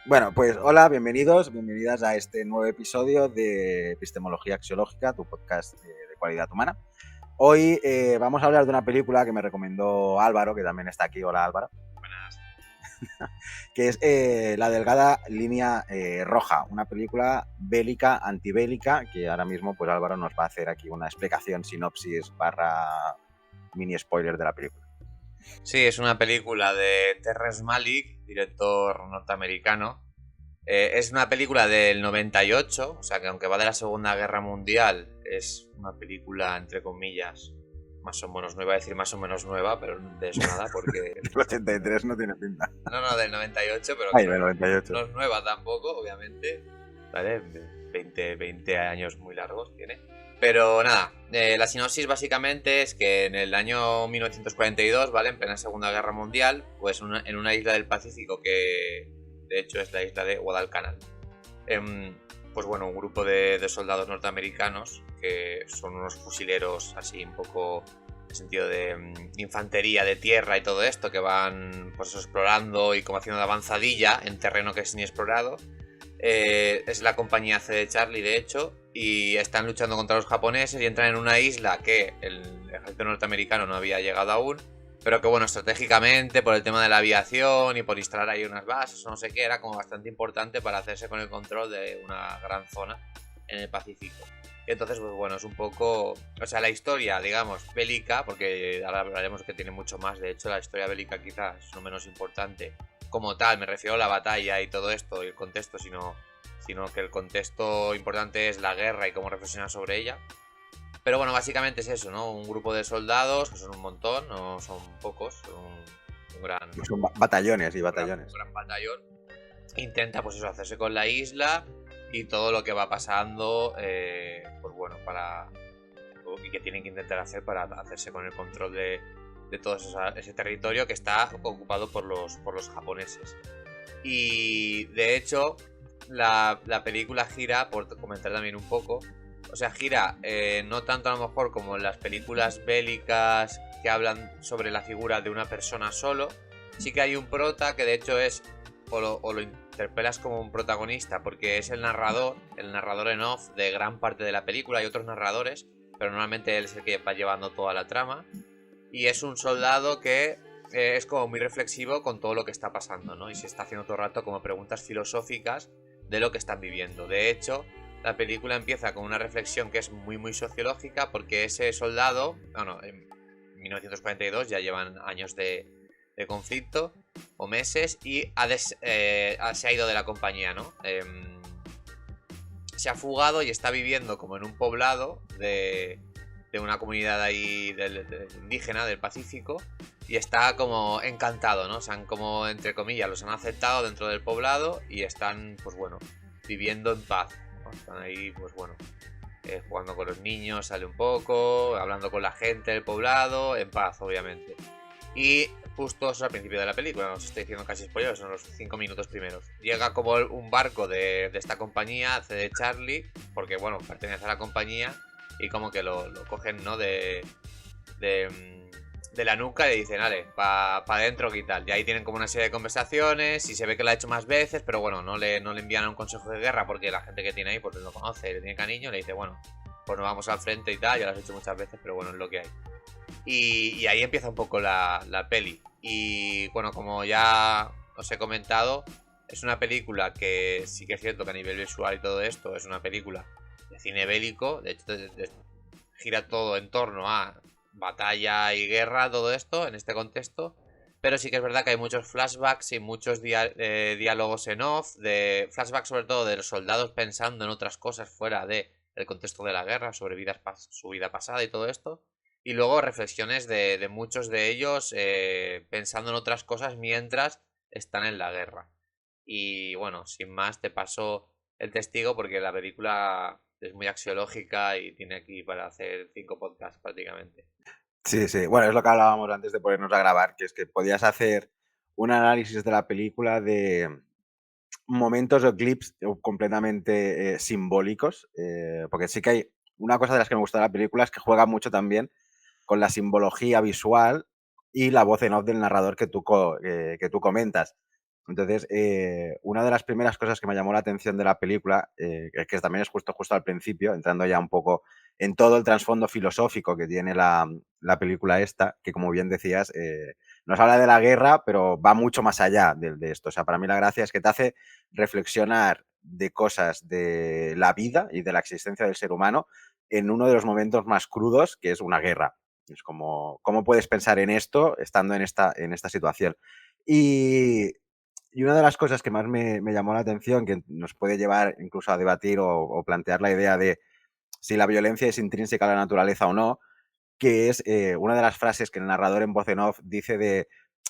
Bueno, pues hola, bienvenidas a este nuevo episodio de Epistemología Axiológica, tu podcast de cualidad humana. Hoy vamos a hablar de una película que me recomendó Álvaro, que también está aquí. Hola Álvaro. Buenas. Que es La Delgada Línea Roja, una película bélica, antibélica, que ahora mismo pues Álvaro nos va a hacer aquí una explicación, sinopsis barra mini spoiler de la película. Sí, es una película de Terrence Malick, director norteamericano. Es una película del 98, o sea que aunque va de la Segunda Guerra Mundial, es una película, entre comillas, más o menos, no iba a decir más o menos nueva, pero de eso nada, porque... Del 83 no tiene pinta. No, del 98, pero Ay, que del no, 98. no es nueva tampoco, obviamente. ¿Vale? 20 años muy largos tiene. Pero nada, la sinopsis básicamente es que en el año 1942, ¿vale? En plena Segunda Guerra Mundial, pues en una isla del Pacífico que de hecho es la isla de Guadalcanal, pues bueno, un grupo de soldados norteamericanos que son unos fusileros así un poco en sentido de infantería de tierra y todo esto, que van pues explorando y como haciendo de avanzadilla en terreno que es inexplorado. Es la compañía C de Charlie, de hecho, y están luchando contra los japoneses y entran en una isla que el ejército norteamericano no había llegado aún, pero que bueno, estratégicamente, por el tema de la aviación y por instalar ahí unas bases o no sé qué, era como bastante importante para hacerse con el control de una gran zona en el Pacífico. Y entonces, pues bueno, es un poco, o sea, la historia, digamos, bélica, porque ahora hablaremos que tiene mucho más, de hecho la historia bélica quizás es lo menos importante como tal, me refiero a la batalla y todo esto y el contexto, sino que el contexto importante es la guerra y cómo reflexionar sobre ella. Pero bueno, básicamente es eso, ¿no? Un grupo de soldados, que son un montón, no son pocos, son un gran, Son batallones y un batallones. gran batallón. Intenta, pues eso, hacerse con la isla y todo lo que va pasando, pues bueno, y que tienen que intentar hacer para hacerse con el control de todo ese territorio que está ocupado por los japoneses. Y de hecho, la película gira, por comentar también un poco, o sea, gira no tanto a lo mejor como en las películas bélicas que hablan sobre la figura de una persona solo. Sí que hay un prota que de hecho es, o lo interpelas como un protagonista, porque es el narrador en off de gran parte de la película. Hay otros narradores, pero normalmente él es el que va llevando toda la trama. Y es un soldado que es como muy reflexivo con todo lo que está pasando, ¿no? Y se está haciendo todo el rato como preguntas filosóficas de lo que están viviendo. De hecho, la película empieza con una reflexión que es muy, muy sociológica, porque ese soldado, bueno, en 1942 ya llevan años de conflicto o meses y se ha ido de la compañía, ¿no? Se ha fugado y está viviendo como en un poblado de una comunidad ahí indígena del Pacífico y está como encantado, ¿no? O sea, como entre comillas los han aceptado dentro del poblado y están, pues bueno, viviendo en paz, ¿no? Están ahí, pues bueno, jugando con los niños, sale un poco, hablando con la gente del poblado, en paz, obviamente. Y justo eso al principio de la película, no os estoy diciendo casi spoilers, son los 5 minutos primeros. Llega como un barco de esta compañía, C de Charlie, porque bueno, pertenece a la compañía y como que lo cogen, ¿no? De la nuca y le dicen, vale, para adentro y tal. Y ahí tienen como una serie de conversaciones y se ve que lo ha hecho más veces, pero bueno, no le envían a un consejo de guerra porque la gente que tiene ahí pues lo conoce, le tiene cariño, le dice, bueno, pues nos vamos al frente y tal, ya lo has hecho muchas veces, pero bueno, es lo que hay. Y ahí empieza un poco la peli. Y bueno, como ya os he comentado, es una película que sí que es cierto que a nivel visual y todo esto es una película de cine bélico. De hecho, gira todo en torno a batalla y guerra, todo esto en este contexto. Pero sí que es verdad que hay muchos flashbacks y muchos diálogos en off, de flashbacks sobre todo de los soldados pensando en otras cosas fuera del contexto de la guerra, sobre su vida pasada y todo esto. Y luego reflexiones de muchos de ellos pensando en otras cosas mientras están en la guerra. Y bueno, sin más, te paso el testigo porque la película es muy axiológica y tiene aquí para hacer 5 podcasts prácticamente. Sí, sí. Bueno, es lo que hablábamos antes de ponernos a grabar, que es que podías hacer un análisis de la película de momentos o clips completamente simbólicos, porque sí que hay una cosa de las que me gusta de la película es que juega mucho también con la simbología visual y la voz en off del narrador que tú comentas. Entonces, una de las primeras cosas que me llamó la atención de la película, que también es justo al principio, entrando ya un poco en todo el trasfondo filosófico que tiene la película esta, que como bien decías, nos habla de la guerra, pero va mucho más allá de esto. O sea, para mí la gracia es que te hace reflexionar de cosas de la vida y de la existencia del ser humano en uno de los momentos más crudos, que es una guerra. Es como, ¿cómo puedes pensar en esto estando en esta situación? Y, y una de las cosas que más me llamó la atención, que nos puede llevar incluso a debatir o plantear la idea de si la violencia es intrínseca a la naturaleza o no, que es una de las frases que el narrador en voz en off dice de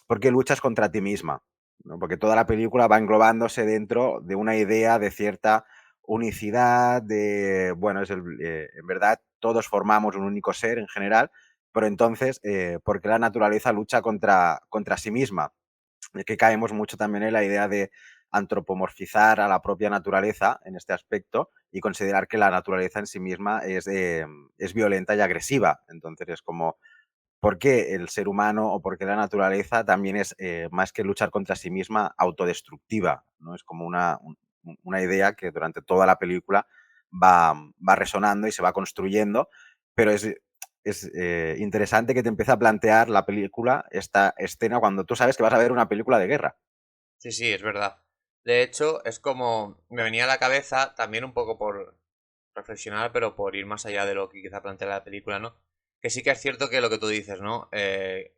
¿por qué luchas contra ti misma? ¿No? Porque toda la película va englobándose dentro de una idea de cierta unicidad, de, bueno, en verdad todos formamos un único ser en general, pero entonces, ¿por qué la naturaleza lucha contra sí misma? Que caemos mucho también en la idea de antropomorfizar a la propia naturaleza en este aspecto y considerar que la naturaleza en sí misma es violenta y agresiva. Entonces es como, ¿por qué el ser humano o por qué la naturaleza también es, más que luchar contra sí misma, autodestructiva? ¿No? Es como una idea que durante toda la película va resonando y se va construyendo, pero es interesante que te empiece a plantear la película, esta escena, cuando tú sabes que vas a ver una película de guerra. Sí, sí, es verdad. De hecho, es como me venía a la cabeza también un poco por reflexionar, pero por ir más allá de lo que quizá plantea la película, ¿no? Que sí que es cierto que lo que tú dices, ¿no?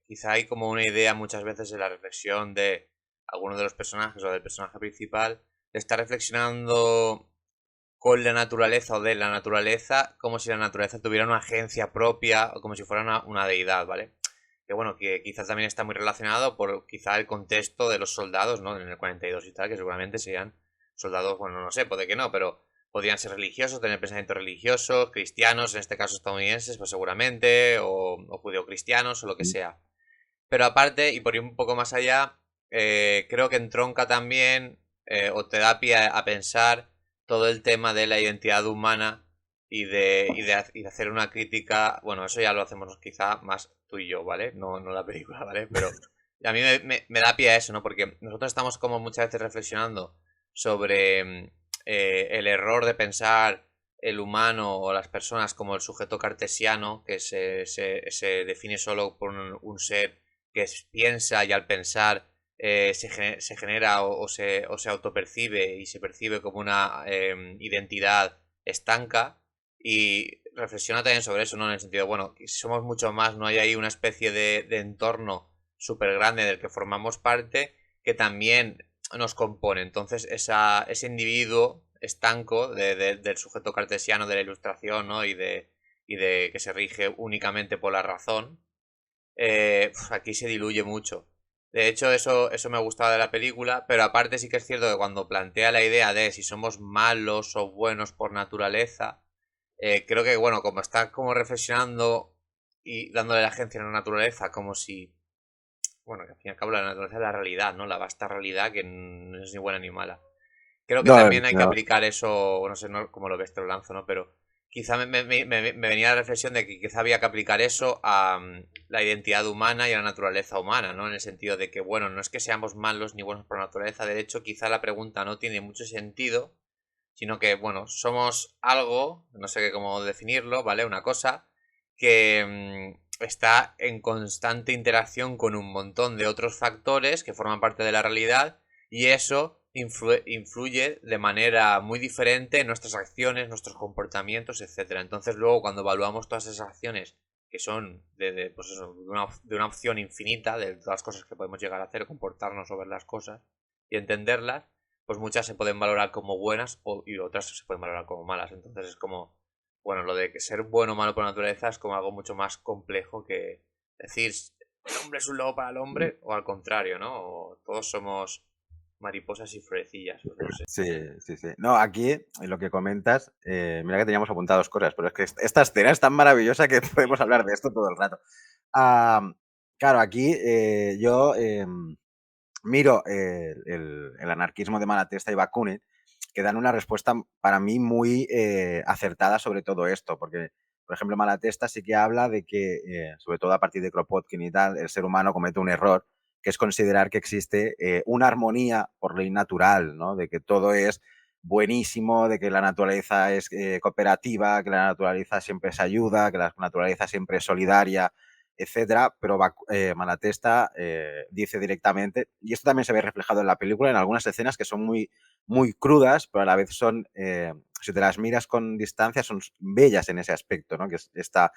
Quizá hay como una idea muchas veces en la reflexión de alguno de los personajes o del personaje principal de estar reflexionando con la naturaleza o de la naturaleza como si la naturaleza tuviera una agencia propia o como si fuera una deidad, ¿vale? Que bueno, que quizás también está muy relacionado por quizá el contexto de los soldados, ¿no? En el 42 y tal, que seguramente serían soldados, bueno, no sé, puede que no, pero podrían ser religiosos, tener pensamientos religiosos, cristianos, en este caso estadounidenses, pues seguramente, o judeocristianos o lo que sea. Pero aparte, y por ir un poco más allá, creo que entronca también o te da pie a pensar todo el tema de la identidad humana y de hacer una crítica. Bueno, eso ya lo hacemos quizá más tú y yo, ¿vale? No, no la película, ¿vale? Pero a mí me da pie a eso, ¿no? Porque nosotros estamos como muchas veces reflexionando sobre el error de pensar el humano o las personas como el sujeto cartesiano, que se define solo por un ser que piensa y al pensar se genera o se autopercibe y se percibe como una identidad estanca y reflexiona también sobre eso, ¿no? En el sentido, bueno, que somos mucho más, no hay ahí una especie de entorno súper grande del que formamos parte que también nos compone. Entonces, ese individuo estanco del sujeto cartesiano de la ilustración, ¿no? Y de que se rige únicamente por la razón, aquí se diluye mucho. De hecho, eso me gustaba de la película, pero aparte sí que es cierto que cuando plantea la idea de si somos malos o buenos por naturaleza, creo que, bueno, como está como reflexionando y dándole la agencia a la naturaleza, como si, bueno, que al fin y al cabo la naturaleza es la realidad, ¿no? La vasta realidad que no es ni buena ni mala. Creo que No, también hay que no. aplicar eso, no sé cómo lo ves, te lo lanzo, ¿no? Pero quizá me venía la reflexión de que quizá había que aplicar eso a la identidad humana y a la naturaleza humana, ¿no? En el sentido de que, bueno, no es que seamos malos ni buenos por naturaleza, de hecho, quizá la pregunta no tiene mucho sentido, sino que, bueno, somos algo, no sé cómo definirlo, ¿vale? Una cosa que está en constante interacción con un montón de otros factores que forman parte de la realidad y eso influye de manera muy diferente en nuestras acciones, nuestros comportamientos, etcétera. Entonces luego cuando evaluamos todas esas acciones que son pues eso, de una opción infinita de todas las cosas que podemos llegar a hacer, comportarnos o ver las cosas y entenderlas, pues muchas se pueden valorar como buenas y otras se pueden valorar como malas. Entonces es como, bueno, lo de que ser bueno o malo por naturaleza es como algo mucho más complejo que decir el hombre es un lobo para el hombre o al contrario, ¿no? O todos somos mariposas y florecillas, pues no sé. Sí, sí, sí. No, aquí, en lo que comentas, mira que teníamos apuntadas cosas, pero es que esta escena es tan maravillosa que podemos hablar de esto todo el rato. Claro, aquí yo miro el anarquismo de Malatesta y Bakunin, que dan una respuesta para mí muy acertada sobre todo esto, porque, por ejemplo, Malatesta sí que habla de que, sobre todo a partir de Kropotkin y tal, el ser humano comete un error, que es considerar que existe una armonía por ley natural, ¿no? De que todo es buenísimo, de que la naturaleza es cooperativa, que la naturaleza siempre se ayuda, que la naturaleza siempre es solidaria, etcétera, pero Malatesta dice directamente, y esto también se ve reflejado en la película, en algunas escenas que son muy crudas, pero a la vez son, si te las miras con distancia, son bellas en ese aspecto, ¿no? Que es esta,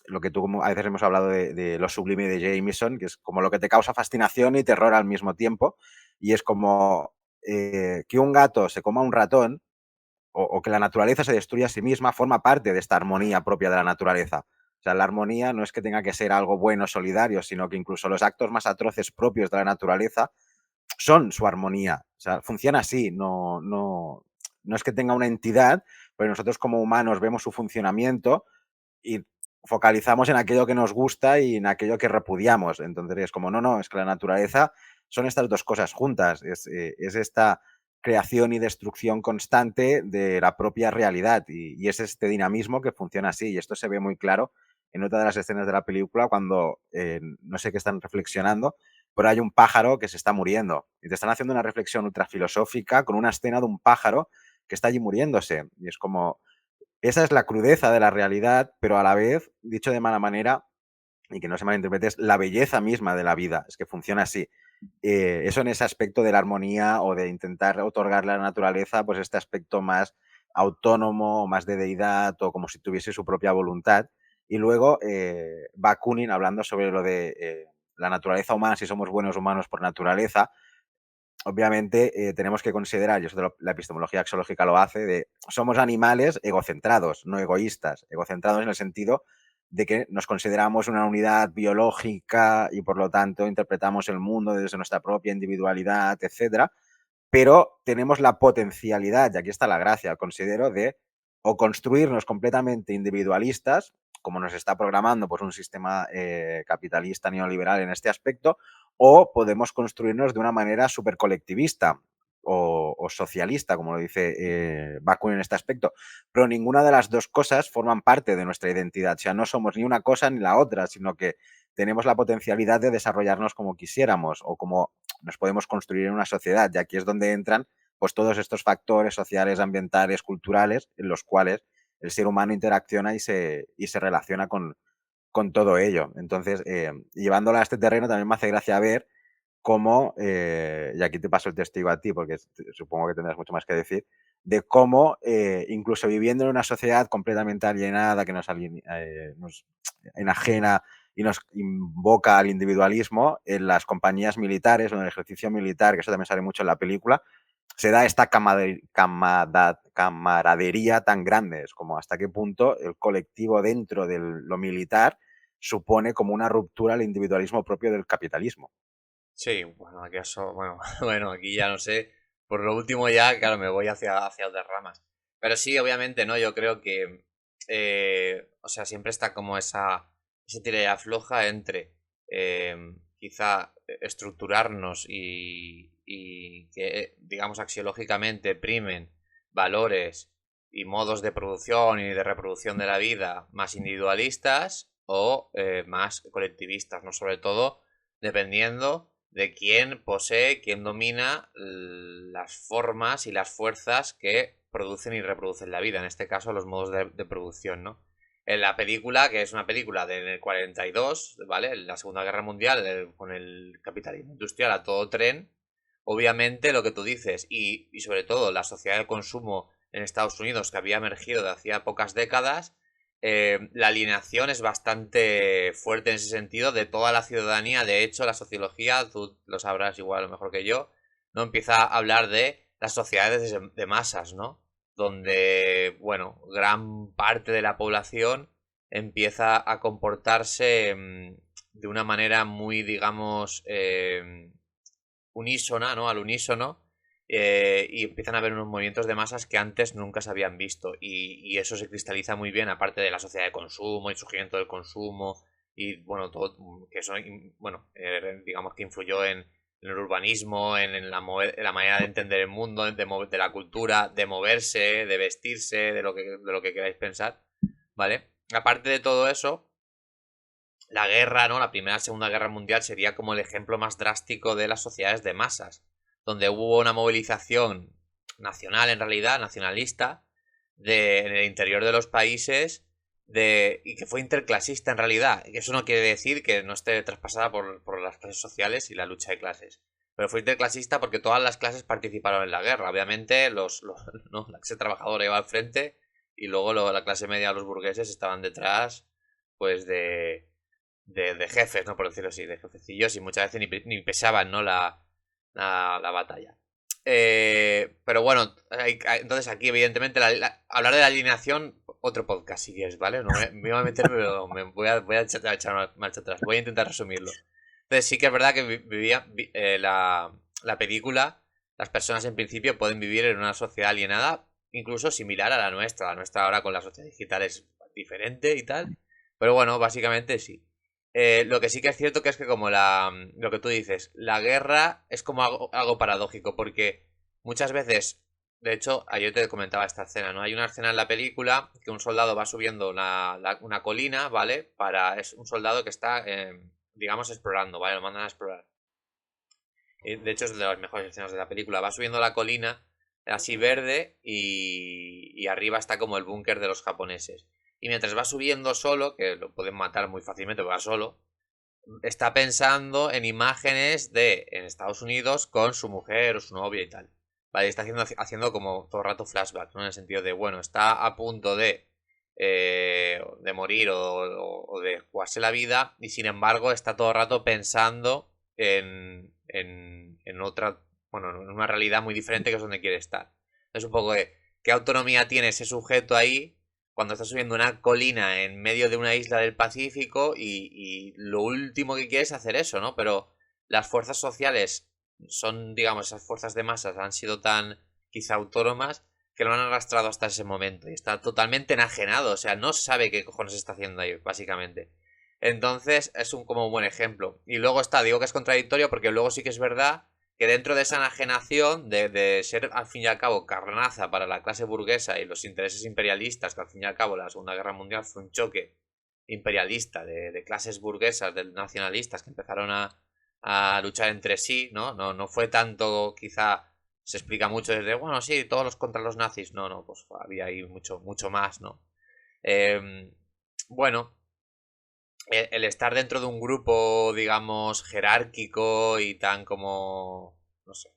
lo que tú a veces hemos hablado de lo sublime de Jameson, que es como lo que te causa fascinación y terror al mismo tiempo, y es como que un gato se coma un ratón o que la naturaleza se destruya a sí misma forma parte de esta armonía propia de la naturaleza. O sea, la armonía no es que tenga que ser algo bueno, solidario, sino que incluso los actos más atroces propios de la naturaleza son su armonía. O sea, funciona así, no es que tenga una entidad, pero nosotros como humanos vemos su funcionamiento y focalizamos en aquello que nos gusta y en aquello que repudiamos. Entonces es como, no, es que la naturaleza son estas dos cosas juntas, es esta creación y destrucción constante de la propia realidad y es este dinamismo que funciona así y esto se ve muy claro en otra de las escenas de la película cuando no sé qué están reflexionando, pero hay un pájaro que se está muriendo y te están haciendo una reflexión ultra filosófica con una escena de un pájaro que está allí muriéndose y es como esa es la crudeza de la realidad, pero a la vez, dicho de mala manera, y que no se malinterprete, es la belleza misma de la vida, es que funciona así. Eso en ese aspecto de la armonía o de intentar otorgarle a la naturaleza, pues este aspecto más autónomo, más de deidad o como si tuviese su propia voluntad. Y luego Bakunin hablando sobre lo de la naturaleza humana, si somos buenos humanos por naturaleza, obviamente tenemos que considerar, y eso la epistemología axiológica lo hace, de somos animales egocentrados, no egoístas, egocentrados en el sentido de que nos consideramos una unidad biológica y por lo tanto interpretamos el mundo desde nuestra propia individualidad, etcétera, pero tenemos la potencialidad, y aquí está la gracia, considero, de o construirnos completamente individualistas, como nos está programando pues, un sistema capitalista neoliberal en este aspecto, o podemos construirnos de una manera súper colectivista o socialista, como lo dice Bakunin en este aspecto. Pero ninguna de las dos cosas forman parte de nuestra identidad. O sea, no somos ni una cosa ni la otra, sino que tenemos la potencialidad de desarrollarnos como quisiéramos o como nos podemos construir en una sociedad. Y aquí es donde entran pues, todos estos factores sociales, ambientales, culturales, en los cuales el ser humano interacciona y se relaciona con todo ello. Entonces, llevándola a este terreno también me hace gracia ver cómo, y aquí te paso el testigo a ti, porque supongo que tendrás mucho más que decir, de cómo, incluso viviendo en una sociedad completamente alienada, que nos enajena y nos invoca al individualismo, en las compañías militares o en el ejercicio militar, que eso también sale mucho en la película, se da esta camaradería tan grande, es como hasta qué punto el colectivo dentro de lo militar supone como una ruptura al individualismo propio del capitalismo. Sí, bueno, aquí eso, bueno, bueno, aquí ya no sé. Por lo último ya, claro, me voy hacia otras ramas. Pero sí, obviamente, ¿no? Yo creo que, o sea, siempre está como esa tira y afloja entre quizá estructurarnos y que, digamos, axiológicamente primen valores y modos de producción y de reproducción de la vida más individualistas o más colectivistas, ¿no? Sobre todo dependiendo de quién posee, quién domina las formas y las fuerzas que producen y reproducen la vida, en este caso los modos de producción, ¿no? En la película, que es una película del 42, ¿vale? La Segunda Guerra Mundial, con el capitalismo industrial a todo tren, obviamente lo que tú dices, y sobre todo la sociedad de consumo en Estados Unidos que había emergido de hacía pocas décadas, la alineación es bastante fuerte en ese sentido de toda la ciudadanía. De hecho, la sociología, tú lo sabrás igual o mejor que yo, no empieza a hablar de las sociedades de masas, ¿no? Donde, bueno, gran parte de la población empieza a comportarse de una manera muy, digamos, unísona, ¿no? Al unísono. Y empiezan a haber unos movimientos de masas que antes nunca se habían visto. Y eso se cristaliza muy bien, aparte de la sociedad de consumo y surgimiento del consumo. Y bueno, todo que eso, bueno, digamos que influyó en el urbanismo, en la manera de entender el mundo, de la cultura, de moverse, de vestirse, de lo que queráis pensar. ¿Vale? Aparte de todo eso, la guerra, ¿no? La Primera y Segunda Guerra Mundial sería como el ejemplo más drástico de las sociedades de masas, donde hubo una movilización nacional, en realidad, nacionalista, en el interior de los países, y que fue interclasista en realidad. Y eso no quiere decir que no esté traspasada por las clases sociales y la lucha de clases. Pero fue interclasista porque todas las clases participaron en la guerra. Obviamente, no, la clase trabajadora iba al frente y luego la clase media, los burgueses, estaban detrás, pues de jefes, ¿no? Por decirlo así, de jefecillos, y muchas veces ni pesaban, ¿no? La batalla. Pero bueno, entonces aquí, evidentemente, hablar de la alineación, otro podcast, si quieres, ¿vale? No me voy a meter, pero voy a echar una marcha atrás. Voy a intentar resumirlo. Entonces, sí que es verdad que la película, las personas en principio pueden vivir en una sociedad alienada, incluso similar a la nuestra. La nuestra ahora con la sociedad digital es diferente y tal. Pero bueno, básicamente sí. Lo que sí que es cierto que es que como lo que tú dices, la guerra es como algo paradójico, porque muchas veces, de hecho, ayer te comentaba esta escena, ¿no? Hay una escena en la película que un soldado va subiendo una colina, ¿vale? Es un soldado que está, digamos, explorando, ¿vale? Lo mandan a explorar. De hecho, es de las mejores escenas de la película. Va subiendo la colina, así verde, y arriba está como el búnker de los japoneses. Y mientras va subiendo solo, que lo pueden matar muy fácilmente porque va solo, está pensando en imágenes en Estados Unidos con su mujer o su novia y tal. Vale, está haciendo como todo el rato flashback, ¿no? En el sentido de, bueno, está a punto de morir o de jugarse la vida y sin embargo está todo el rato pensando en otra, bueno, en una realidad muy diferente que es donde quiere estar. Es un poco de qué autonomía tiene ese sujeto ahí cuando está subiendo una colina en medio de una isla del Pacífico y lo último que quiere es hacer eso, ¿no? Pero las fuerzas sociales son, digamos, esas fuerzas de masas han sido tan quizá autónomas que lo han arrastrado hasta ese momento y está totalmente enajenado, o sea, no sabe qué cojones está haciendo ahí, básicamente. Entonces es como un buen ejemplo. Y luego digo que es contradictorio porque luego sí que es verdad que dentro de esa enajenación de ser al fin y al cabo carnaza para la clase burguesa y los intereses imperialistas, que al fin y al cabo la Segunda Guerra Mundial fue un choque imperialista de clases burguesas, de nacionalistas que empezaron a luchar entre sí, ¿no? No fue tanto, quizá se explica mucho desde, bueno, sí, todos los contra los nazis, no, pues había ahí mucho más, ¿no? Eh, bueno, el estar dentro de un grupo, digamos, jerárquico y tan como, no sé,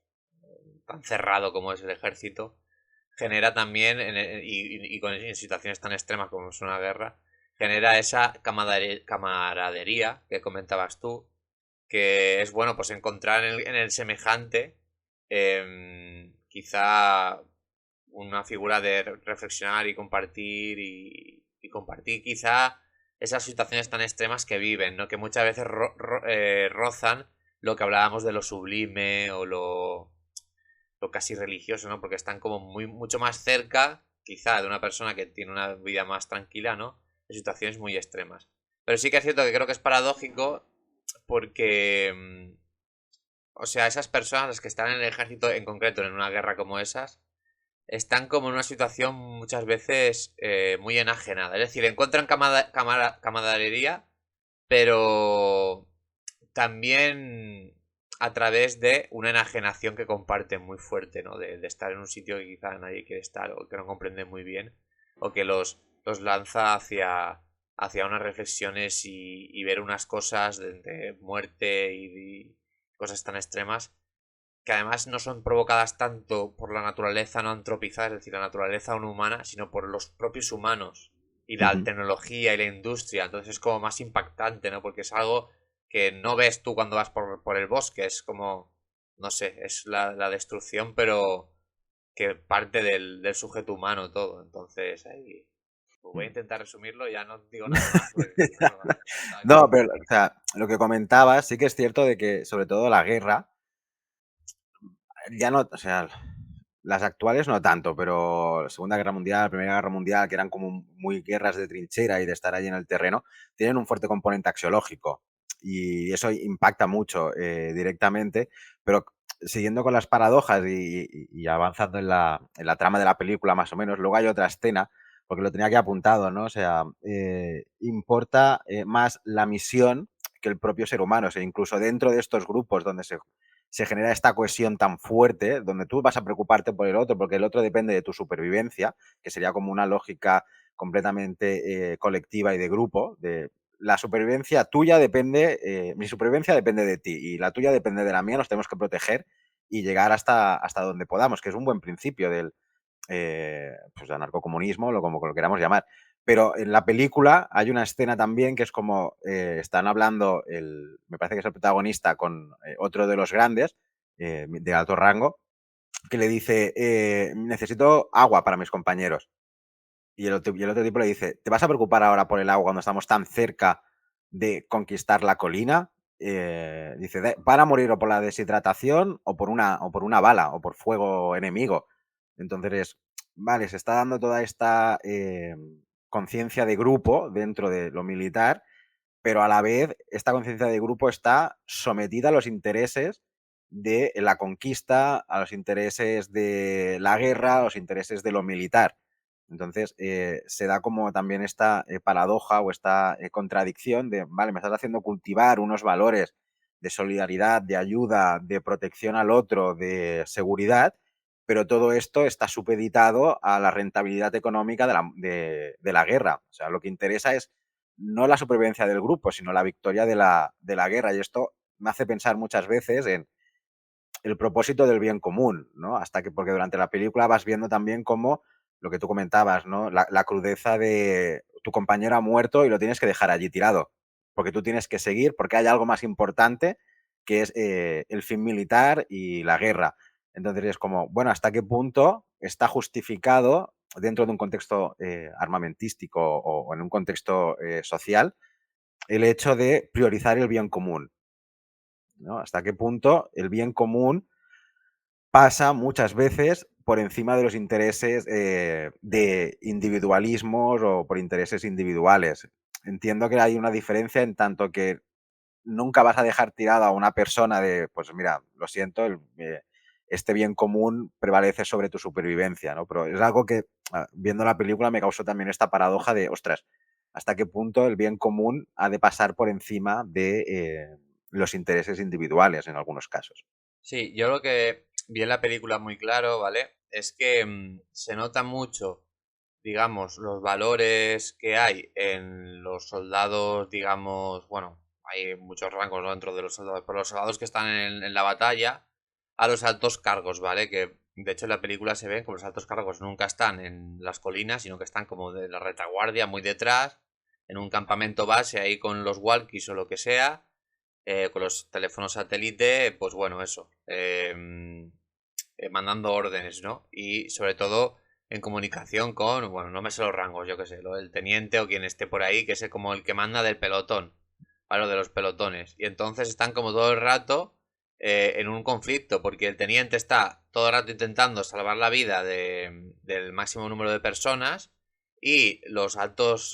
tan cerrado como es el ejército, genera también, en situaciones tan extremas como es una guerra, genera esa camaradería que comentabas tú, que es bueno pues encontrar en el semejante quizá una figura de reflexionar y compartir y compartir quizá esas situaciones tan extremas que viven, ¿no? Que muchas veces rozan lo que hablábamos de lo sublime o lo casi religioso, ¿no? Porque están como mucho más cerca, quizá, de una persona que tiene una vida más tranquila, ¿no? De situaciones muy extremas. Pero sí que es cierto que creo que es paradójico porque, o sea, esas personas, las que están en el ejército en concreto, en una guerra como esas, están como en una situación muchas veces muy enajenada. Es decir, encuentran camaradería, pero también a través de una enajenación que comparten muy fuerte, ¿no? De estar en un sitio que quizá nadie quiere estar o que no comprenden muy bien, o que los lanza hacia unas reflexiones y ver unas cosas de muerte y cosas tan extremas que además no son provocadas tanto por la naturaleza no antropizada, es decir, la naturaleza no humana, sino por los propios humanos y la tecnología y la industria. Entonces es como más impactante, ¿no? Porque es algo que no ves tú cuando vas por el bosque, es como, no sé, es la destrucción, pero que parte del sujeto humano todo. Entonces ahí pues voy a intentar resumirlo, ya no digo nada más porque si no me va a contar aquí. No, pero, o sea, lo que comentabas, sí que es cierto de que, sobre todo la guerra, ya no, o sea, las actuales no tanto, pero la Segunda Guerra Mundial, Primera Guerra Mundial, que eran como muy guerras de trinchera y de estar allí en el terreno, tienen un fuerte componente axiológico y eso impacta mucho directamente, pero siguiendo con las paradojas y avanzando en la trama de la película más o menos, luego hay otra escena porque lo tenía aquí apuntado, ¿no? O sea, importa más la misión que el propio ser humano. O sea, incluso dentro de estos grupos donde se genera esta cohesión tan fuerte, donde tú vas a preocuparte por el otro, porque el otro depende de tu supervivencia, que sería como una lógica completamente colectiva y de grupo, de la supervivencia tuya depende, mi supervivencia depende de ti y la tuya depende de la mía, nos tenemos que proteger y llegar hasta donde podamos, que es un buen principio del pues anarcocomunismo, como lo queramos llamar. Pero en la película hay una escena también que es como están hablando, me parece que es el protagonista con otro de los grandes, de alto rango, que le dice, necesito agua para mis compañeros. Y el otro tipo le dice, ¿te vas a preocupar ahora por el agua cuando estamos tan cerca de conquistar la colina? Dice, ¿van a morir o por la deshidratación o por una bala o por fuego enemigo? Entonces, vale, se está dando toda esta conciencia de grupo dentro de lo militar, pero a la vez esta conciencia de grupo está sometida a los intereses de la conquista, a los intereses de la guerra, a los intereses de lo militar. Entonces, se da como también esta paradoja o esta contradicción de, vale, me estás haciendo cultivar unos valores de solidaridad, de ayuda, de protección al otro, de seguridad, pero todo esto está supeditado a la rentabilidad económica de la guerra. O sea, lo que interesa es no la supervivencia del grupo, sino la victoria de la guerra. Y esto me hace pensar muchas veces en el propósito del bien común, ¿no? Hasta que, porque durante la película vas viendo también cómo lo que tú comentabas, ¿no? La crudeza de tu compañero ha muerto y lo tienes que dejar allí tirado, porque tú tienes que seguir, porque hay algo más importante que es el fin militar y la guerra. Entonces es como, bueno, ¿hasta qué punto está justificado dentro de un contexto armamentístico o en un contexto social el hecho de priorizar el bien común? ¿No? ¿Hasta qué punto el bien común pasa muchas veces por encima de los intereses de individualismos o por intereses individuales? Entiendo que hay una diferencia en tanto que nunca vas a dejar tirada a una persona de, pues mira, lo siento, este bien común prevalece sobre tu supervivencia, ¿no? Pero es algo que, viendo la película, me causó también esta paradoja de, ostras, ¿hasta qué punto el bien común ha de pasar por encima de los intereses individuales en algunos casos? Sí, yo lo que vi en la película muy claro, ¿vale? Es que se nota mucho, digamos, los valores que hay en los soldados, digamos, bueno, hay muchos rangos, ¿no? Dentro de los soldados, pero los soldados que están en la batalla, a los altos cargos, ¿vale? Que de hecho en la película se ven como los altos cargos nunca están en las colinas, sino que están como de la retaguardia, muy detrás, en un campamento base ahí con los walkies o lo que sea, con los teléfonos satélite, pues bueno, eso. Mandando órdenes, ¿no? Y sobre todo en comunicación con, bueno, no me sé los rangos, yo qué sé, el teniente o quien esté por ahí, que es como el que manda del pelotón, ¿vale? De los pelotones. Y entonces están como todo el rato en un conflicto, porque el teniente está todo el rato intentando salvar la vida del máximo número de personas y los altos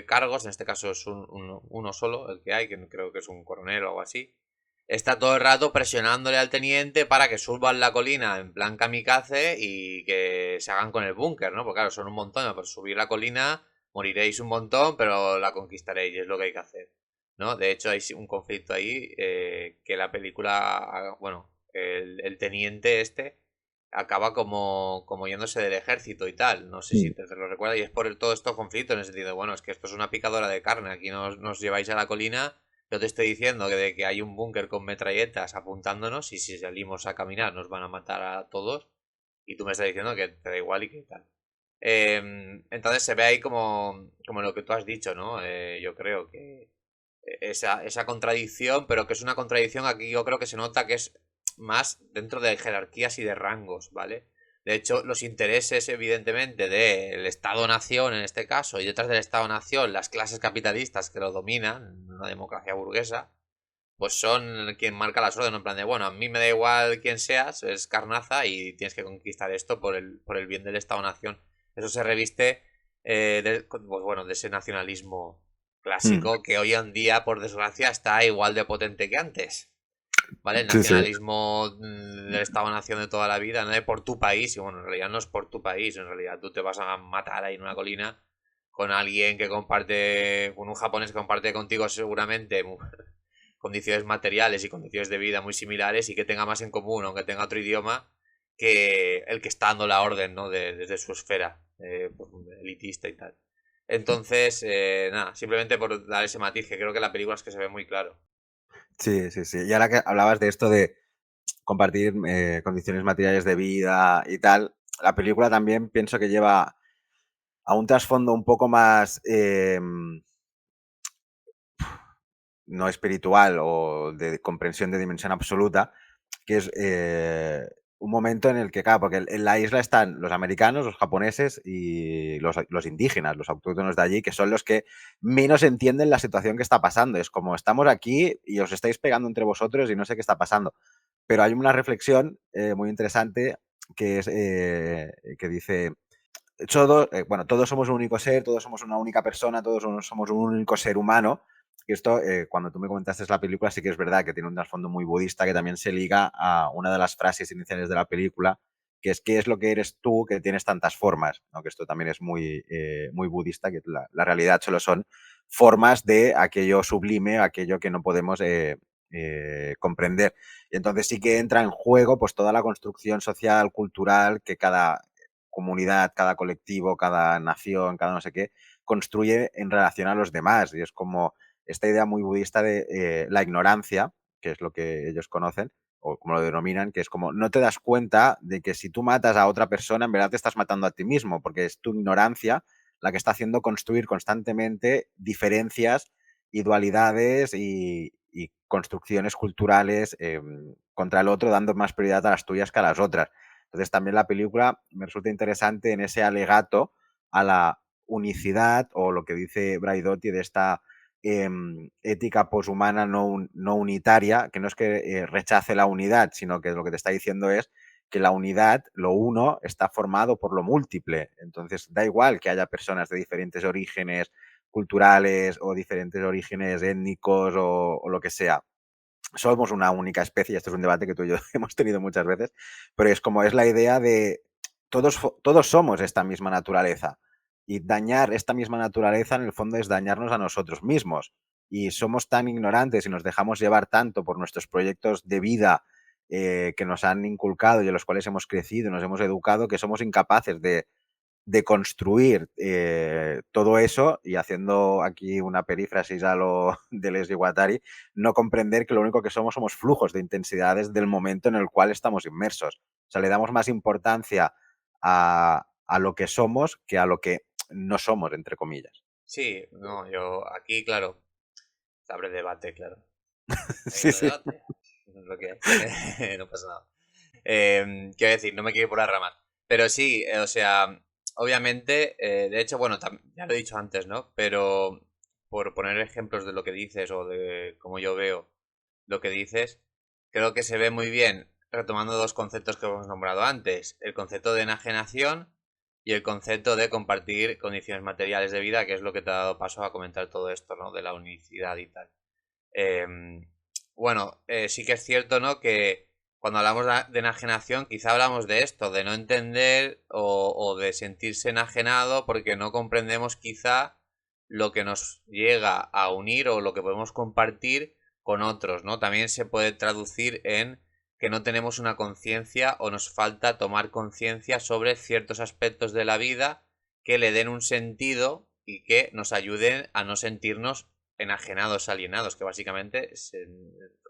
cargos, en este caso es uno solo, el que hay, que creo que es un coronel o algo así, está todo el rato presionándole al teniente para que suban la colina en plan kamikaze y que se hagan con el búnker, ¿no? Porque claro, son un montón, por subir la colina moriréis un montón, pero la conquistaréis, y es lo que hay que hacer, ¿no? De hecho, hay un conflicto ahí que la película, bueno, el teniente este acaba como yéndose del ejército y tal, no sé si te lo recuerda, y es por todo estos conflictos, en el sentido, bueno, es que esto es una picadora de carne, aquí nos lleváis a la colina. Yo te estoy diciendo que hay un búnker con metralletas apuntándonos y si salimos a caminar nos van a matar a todos. Y tú me estás diciendo que te da igual y que tal. Entonces se ve ahí como lo que tú has dicho, ¿no? Yo creo que esa contradicción, pero que es una contradicción aquí yo creo que se nota que es más dentro de jerarquías y de rangos, ¿vale? De hecho, los intereses, evidentemente, del Estado-Nación en este caso, y detrás del Estado-Nación, las clases capitalistas que lo dominan, una democracia burguesa, pues son quien marca las órdenes, en plan de, bueno, a mí me da igual quién seas, es carnaza y tienes que conquistar esto por el bien del Estado-Nación. Eso se reviste, pues bueno, de ese nacionalismo Hmm. clásico que hoy en día, por desgracia, está igual de potente que antes. ¿vale? El Sí, sí. nacionalismo del Estado-nación de toda la vida, no de por tu país, y bueno, en realidad no es por tu país, en realidad tú te vas a matar ahí en una colina con alguien que comparte, con un japonés que comparte contigo seguramente condiciones materiales y condiciones de vida muy similares y que tenga más en común, aunque tenga otro idioma, que el que está dando la orden, ¿no? Desde su esfera pues, elitista y tal. Entonces, nada, simplemente por dar ese matiz, que creo que la película es que se ve muy claro. Sí, sí, sí. Y ahora que hablabas de esto de compartir condiciones materiales de vida y tal, la película también pienso que lleva a un trasfondo un poco más no espiritual o de comprensión de dimensión absoluta, que es un momento en el que, claro, porque en la isla están los americanos, los japoneses y los indígenas, los autóctonos de allí, que son los que menos entienden la situación que está pasando. Es como, estamos aquí y os estáis pegando entre vosotros y no sé qué está pasando. Pero hay una reflexión muy interesante que es que dice bueno, todos somos un único ser, todos somos una única persona, todos somos un único ser humano. Y esto, cuando tú me comentaste la película, sí que es verdad que tiene un trasfondo muy budista que también se liga a una de las frases iniciales de la película, que es ¿qué es lo que eres tú que tienes tantas formas? ¿No? Que esto también es muy budista, que la realidad solo son formas de aquello sublime, aquello que no podemos comprender. Y entonces sí que entra en juego pues toda la construcción social, cultural que cada comunidad, cada colectivo, cada nación, cada no sé qué, construye en relación a los demás. Y es como esta idea muy budista de la ignorancia, que es lo que ellos conocen, o como lo denominan, que es como no te das cuenta de que si tú matas a otra persona, en verdad te estás matando a ti mismo, porque es tu ignorancia la que está haciendo construir constantemente diferencias y dualidades y construcciones culturales contra el otro, dando más prioridad a las tuyas que a las otras. Entonces también la película me resulta interesante en ese alegato a la unicidad o lo que dice Braidotti de esta ética poshumana no unitaria, que no es que rechace la unidad, sino que lo que te está diciendo es que la unidad, lo uno, está formado por lo múltiple. Entonces da igual que haya personas de diferentes orígenes culturales o diferentes orígenes étnicos o lo que sea, somos una única especie, y esto es un debate que tú y yo hemos tenido muchas veces, pero es como es la idea de todos somos esta misma naturaleza y dañar esta misma naturaleza en el fondo es dañarnos a nosotros mismos y somos tan ignorantes y nos dejamos llevar tanto por nuestros proyectos de vida que nos han inculcado y en los cuales hemos crecido y nos hemos educado que somos incapaces de construir todo eso y haciendo aquí una perífrasis a lo de Les Guattari, no comprender que lo único que somos flujos de intensidades del momento en el cual estamos inmersos. O sea, le damos más importancia a lo que somos que a lo que no somos, entre comillas. Sí, no, yo aquí, claro, se abre debate, claro. Aquí Sí, no sí. debate, es lo que hay. No pasa nada. Quiero decir, no me quiero ir por las ramas. Pero sí, o sea, obviamente, de hecho, bueno, ya lo he dicho antes, ¿no? Pero por poner ejemplos de lo que dices o de cómo yo veo lo que dices, creo que se ve muy bien, retomando dos conceptos que hemos nombrado antes, el concepto de enajenación y el concepto de compartir condiciones materiales de vida, que es lo que te ha dado paso a comentar todo esto, ¿no? De la unicidad y tal. Eh, bueno, sí que es cierto, ¿no? Que cuando hablamos de enajenación, quizá hablamos de esto, de no entender o de sentirse enajenado porque no comprendemos quizá lo que nos llega a unir o lo que podemos compartir con otros, ¿no? También se puede traducir en que no tenemos una conciencia o nos falta tomar conciencia sobre ciertos aspectos de la vida que le den un sentido y que nos ayuden a no sentirnos enajenados, alienados, que básicamente es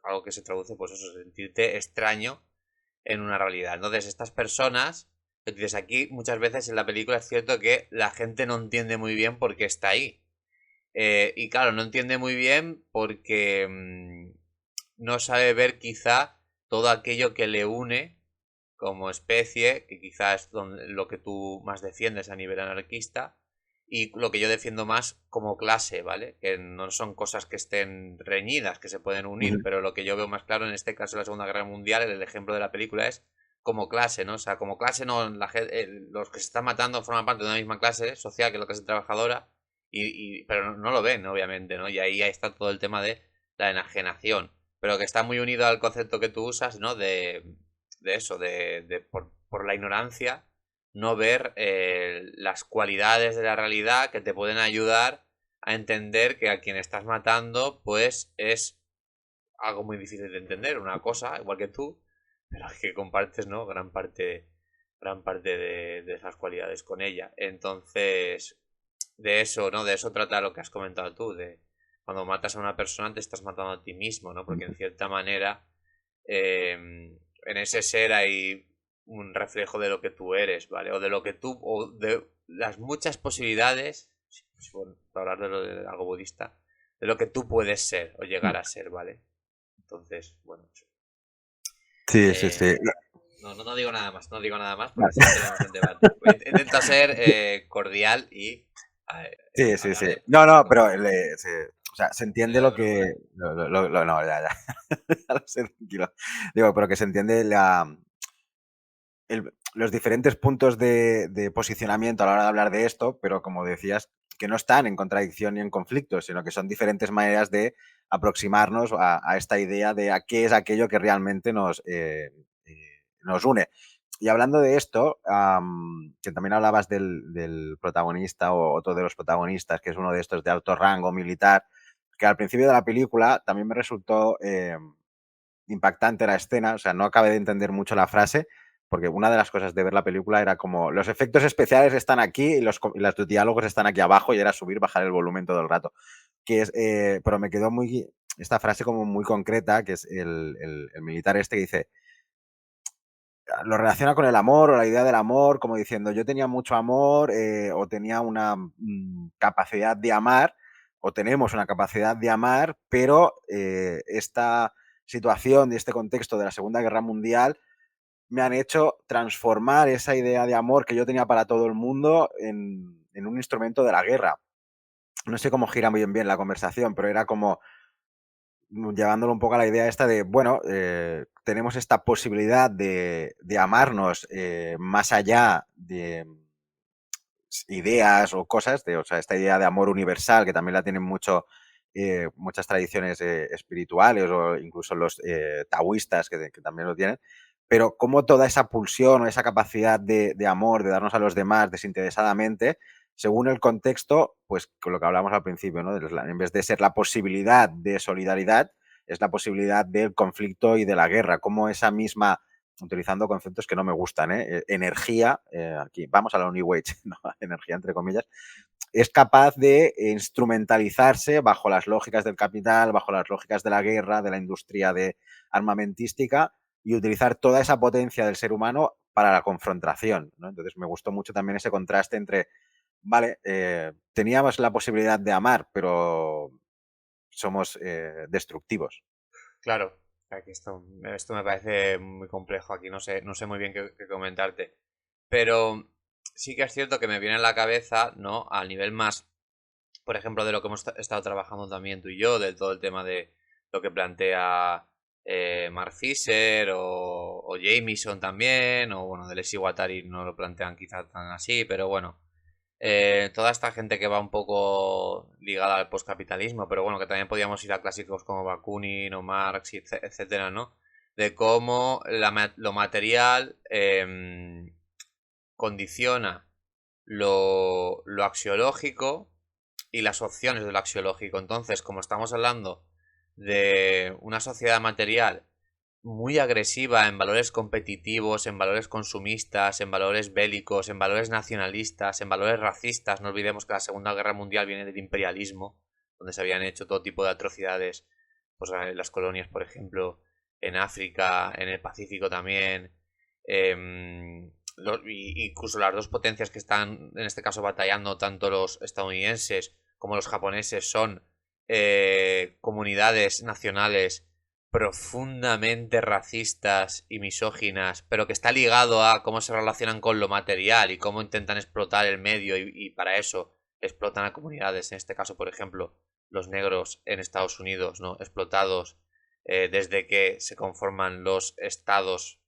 algo que se traduce, pues eso, sentirte extraño en una realidad. Entonces, estas personas, dices aquí, muchas veces en la película es cierto que la gente no entiende muy bien por qué está ahí. Y claro, no entiende muy bien porque no sabe ver quizá todo aquello que le une como especie, que quizás es lo que tú más defiendes a nivel anarquista, y lo que yo defiendo más como clase, ¿vale? Que no son cosas que estén reñidas, que se pueden unir, pero lo que yo veo más claro en este caso de la Segunda Guerra Mundial, el ejemplo de la película es como clase, ¿no? O sea, como clase no, los que se están matando forman parte de una misma clase social que es la clase trabajadora, pero no lo ven, obviamente, ¿no? Y ahí está todo el tema de la enajenación. pero que está muy unido al concepto que tú usas, ¿no? De eso, por la ignorancia, no ver las cualidades de la realidad que te pueden ayudar a entender que a quien estás matando, pues es algo muy difícil de entender, una cosa, igual que tú, pero que compartes, ¿no? Gran parte de esas cualidades con ella. Entonces, de eso, ¿no? De eso trata lo que has comentado tú, de cuando matas a una persona te estás matando a ti mismo, ¿no? Porque en cierta manera en ese ser hay un reflejo de lo que tú eres, ¿vale? O de lo que tú, o de las muchas posibilidades, bueno, para hablar de lo de algo budista, de lo que tú puedes ser o llegar a ser, ¿vale? Entonces, bueno, eso. Sí, sí, sí. No digo nada más, no digo nada más porque Vale. si no tenemos el debate. Intento ser cordial y Sí, sí, hablar sí. de No, no, cosas. pero o sea, se entiende De lo broma, que... no, ya, ya. Ya lo sé, tranquilo. Digo, pero que se entiende los diferentes puntos de posicionamiento a la hora de hablar de esto, pero como decías, que no están en contradicción ni en conflicto, sino que son diferentes maneras de aproximarnos a esta idea de a qué es aquello que realmente nos une. Y hablando de esto, que también hablabas del protagonista o otro de los protagonistas, que es uno de estos de alto rango militar, que al principio de la película también me resultó impactante la escena, o sea, no acabé de entender mucho la frase, porque una de las cosas de ver la película era como los efectos especiales están aquí y los diálogos están aquí abajo y era subir, bajar el volumen todo el rato. Que es, pero me quedó esta frase como muy concreta, que es el militar este que dice, lo relaciona con el amor o la idea del amor, como diciendo, yo tenía mucho amor o tenía una capacidad de amar, o tenemos una capacidad de amar, pero esta situación y este contexto de la Segunda Guerra Mundial me han hecho transformar esa idea de amor que yo tenía para todo el mundo en un instrumento de la guerra. No sé cómo gira muy bien la conversación, pero era como llevándolo un poco a la idea esta de, bueno, tenemos esta posibilidad de amarnos más allá de ideas o cosas, o sea, esta idea de amor universal que también la tienen muchas tradiciones espirituales o incluso los taoístas que también lo tienen, pero como toda esa pulsión o esa capacidad de amor, de darnos a los demás desinteresadamente, según el contexto, pues con lo que hablamos al principio, ¿no? En vez de ser la posibilidad de solidaridad, es la posibilidad del conflicto y de la guerra, como esa misma, utilizando conceptos que no me gustan, energía, aquí vamos a la New Age, ¿no? Energía entre comillas, es capaz de instrumentalizarse bajo las lógicas del capital, bajo las lógicas de la guerra, de la industria armamentística y utilizar toda esa potencia del ser humano para la confrontación, ¿no? Entonces me gustó mucho también ese contraste entre, vale, teníamos la posibilidad de amar, pero somos destructivos. Claro, aquí esto me parece muy complejo. Aquí no sé muy bien qué comentarte. Pero sí que es cierto que me viene a la cabeza, ¿no? Al nivel más, por ejemplo, de lo que hemos estado trabajando también tú y yo, de todo el tema de lo que plantea Mark Fisher o Jameson también, o bueno, del Iwatari no lo plantean quizás tan así, pero bueno. Toda esta gente que va un poco ligada al postcapitalismo, pero bueno, que también podíamos ir a clásicos como Bakunin o Marx, etcétera, ¿no? De cómo lo material condiciona lo axiológico y las opciones de lo axiológico. Entonces, como estamos hablando de una sociedad material muy agresiva en valores competitivos, en valores consumistas, en valores bélicos, en valores nacionalistas, en valores racistas. No olvidemos que la Segunda Guerra Mundial viene del imperialismo, donde se habían hecho todo tipo de atrocidades, pues en las colonias, por ejemplo, en África, en el Pacífico también. Incluso las dos potencias que están en este caso batallando, tanto los estadounidenses como los japoneses, son comunidades nacionales profundamente racistas y misóginas, pero que está ligado a cómo se relacionan con lo material y cómo intentan explotar el medio y para eso explotan a comunidades. En este caso, por ejemplo, los negros en Estados Unidos, ¿no? Explotados desde que se conforman los estados,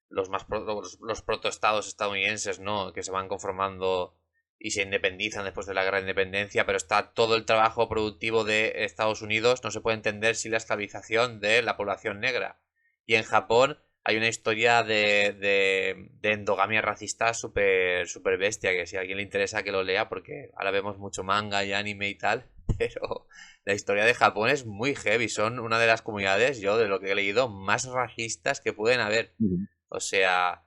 los protoestados estadounidenses, ¿no? Que se van conformando y se independizan después de la guerra de independencia, pero está todo el trabajo productivo de Estados Unidos, no se puede entender sin la esclavización de la población negra. Y en Japón hay una historia de endogamia racista súper super bestia, que si a alguien le interesa que lo lea, porque ahora vemos mucho manga y anime y tal, pero la historia de Japón es muy heavy, son una de las comunidades, yo de lo que he leído, más racistas que pueden haber. Ujú. O sea,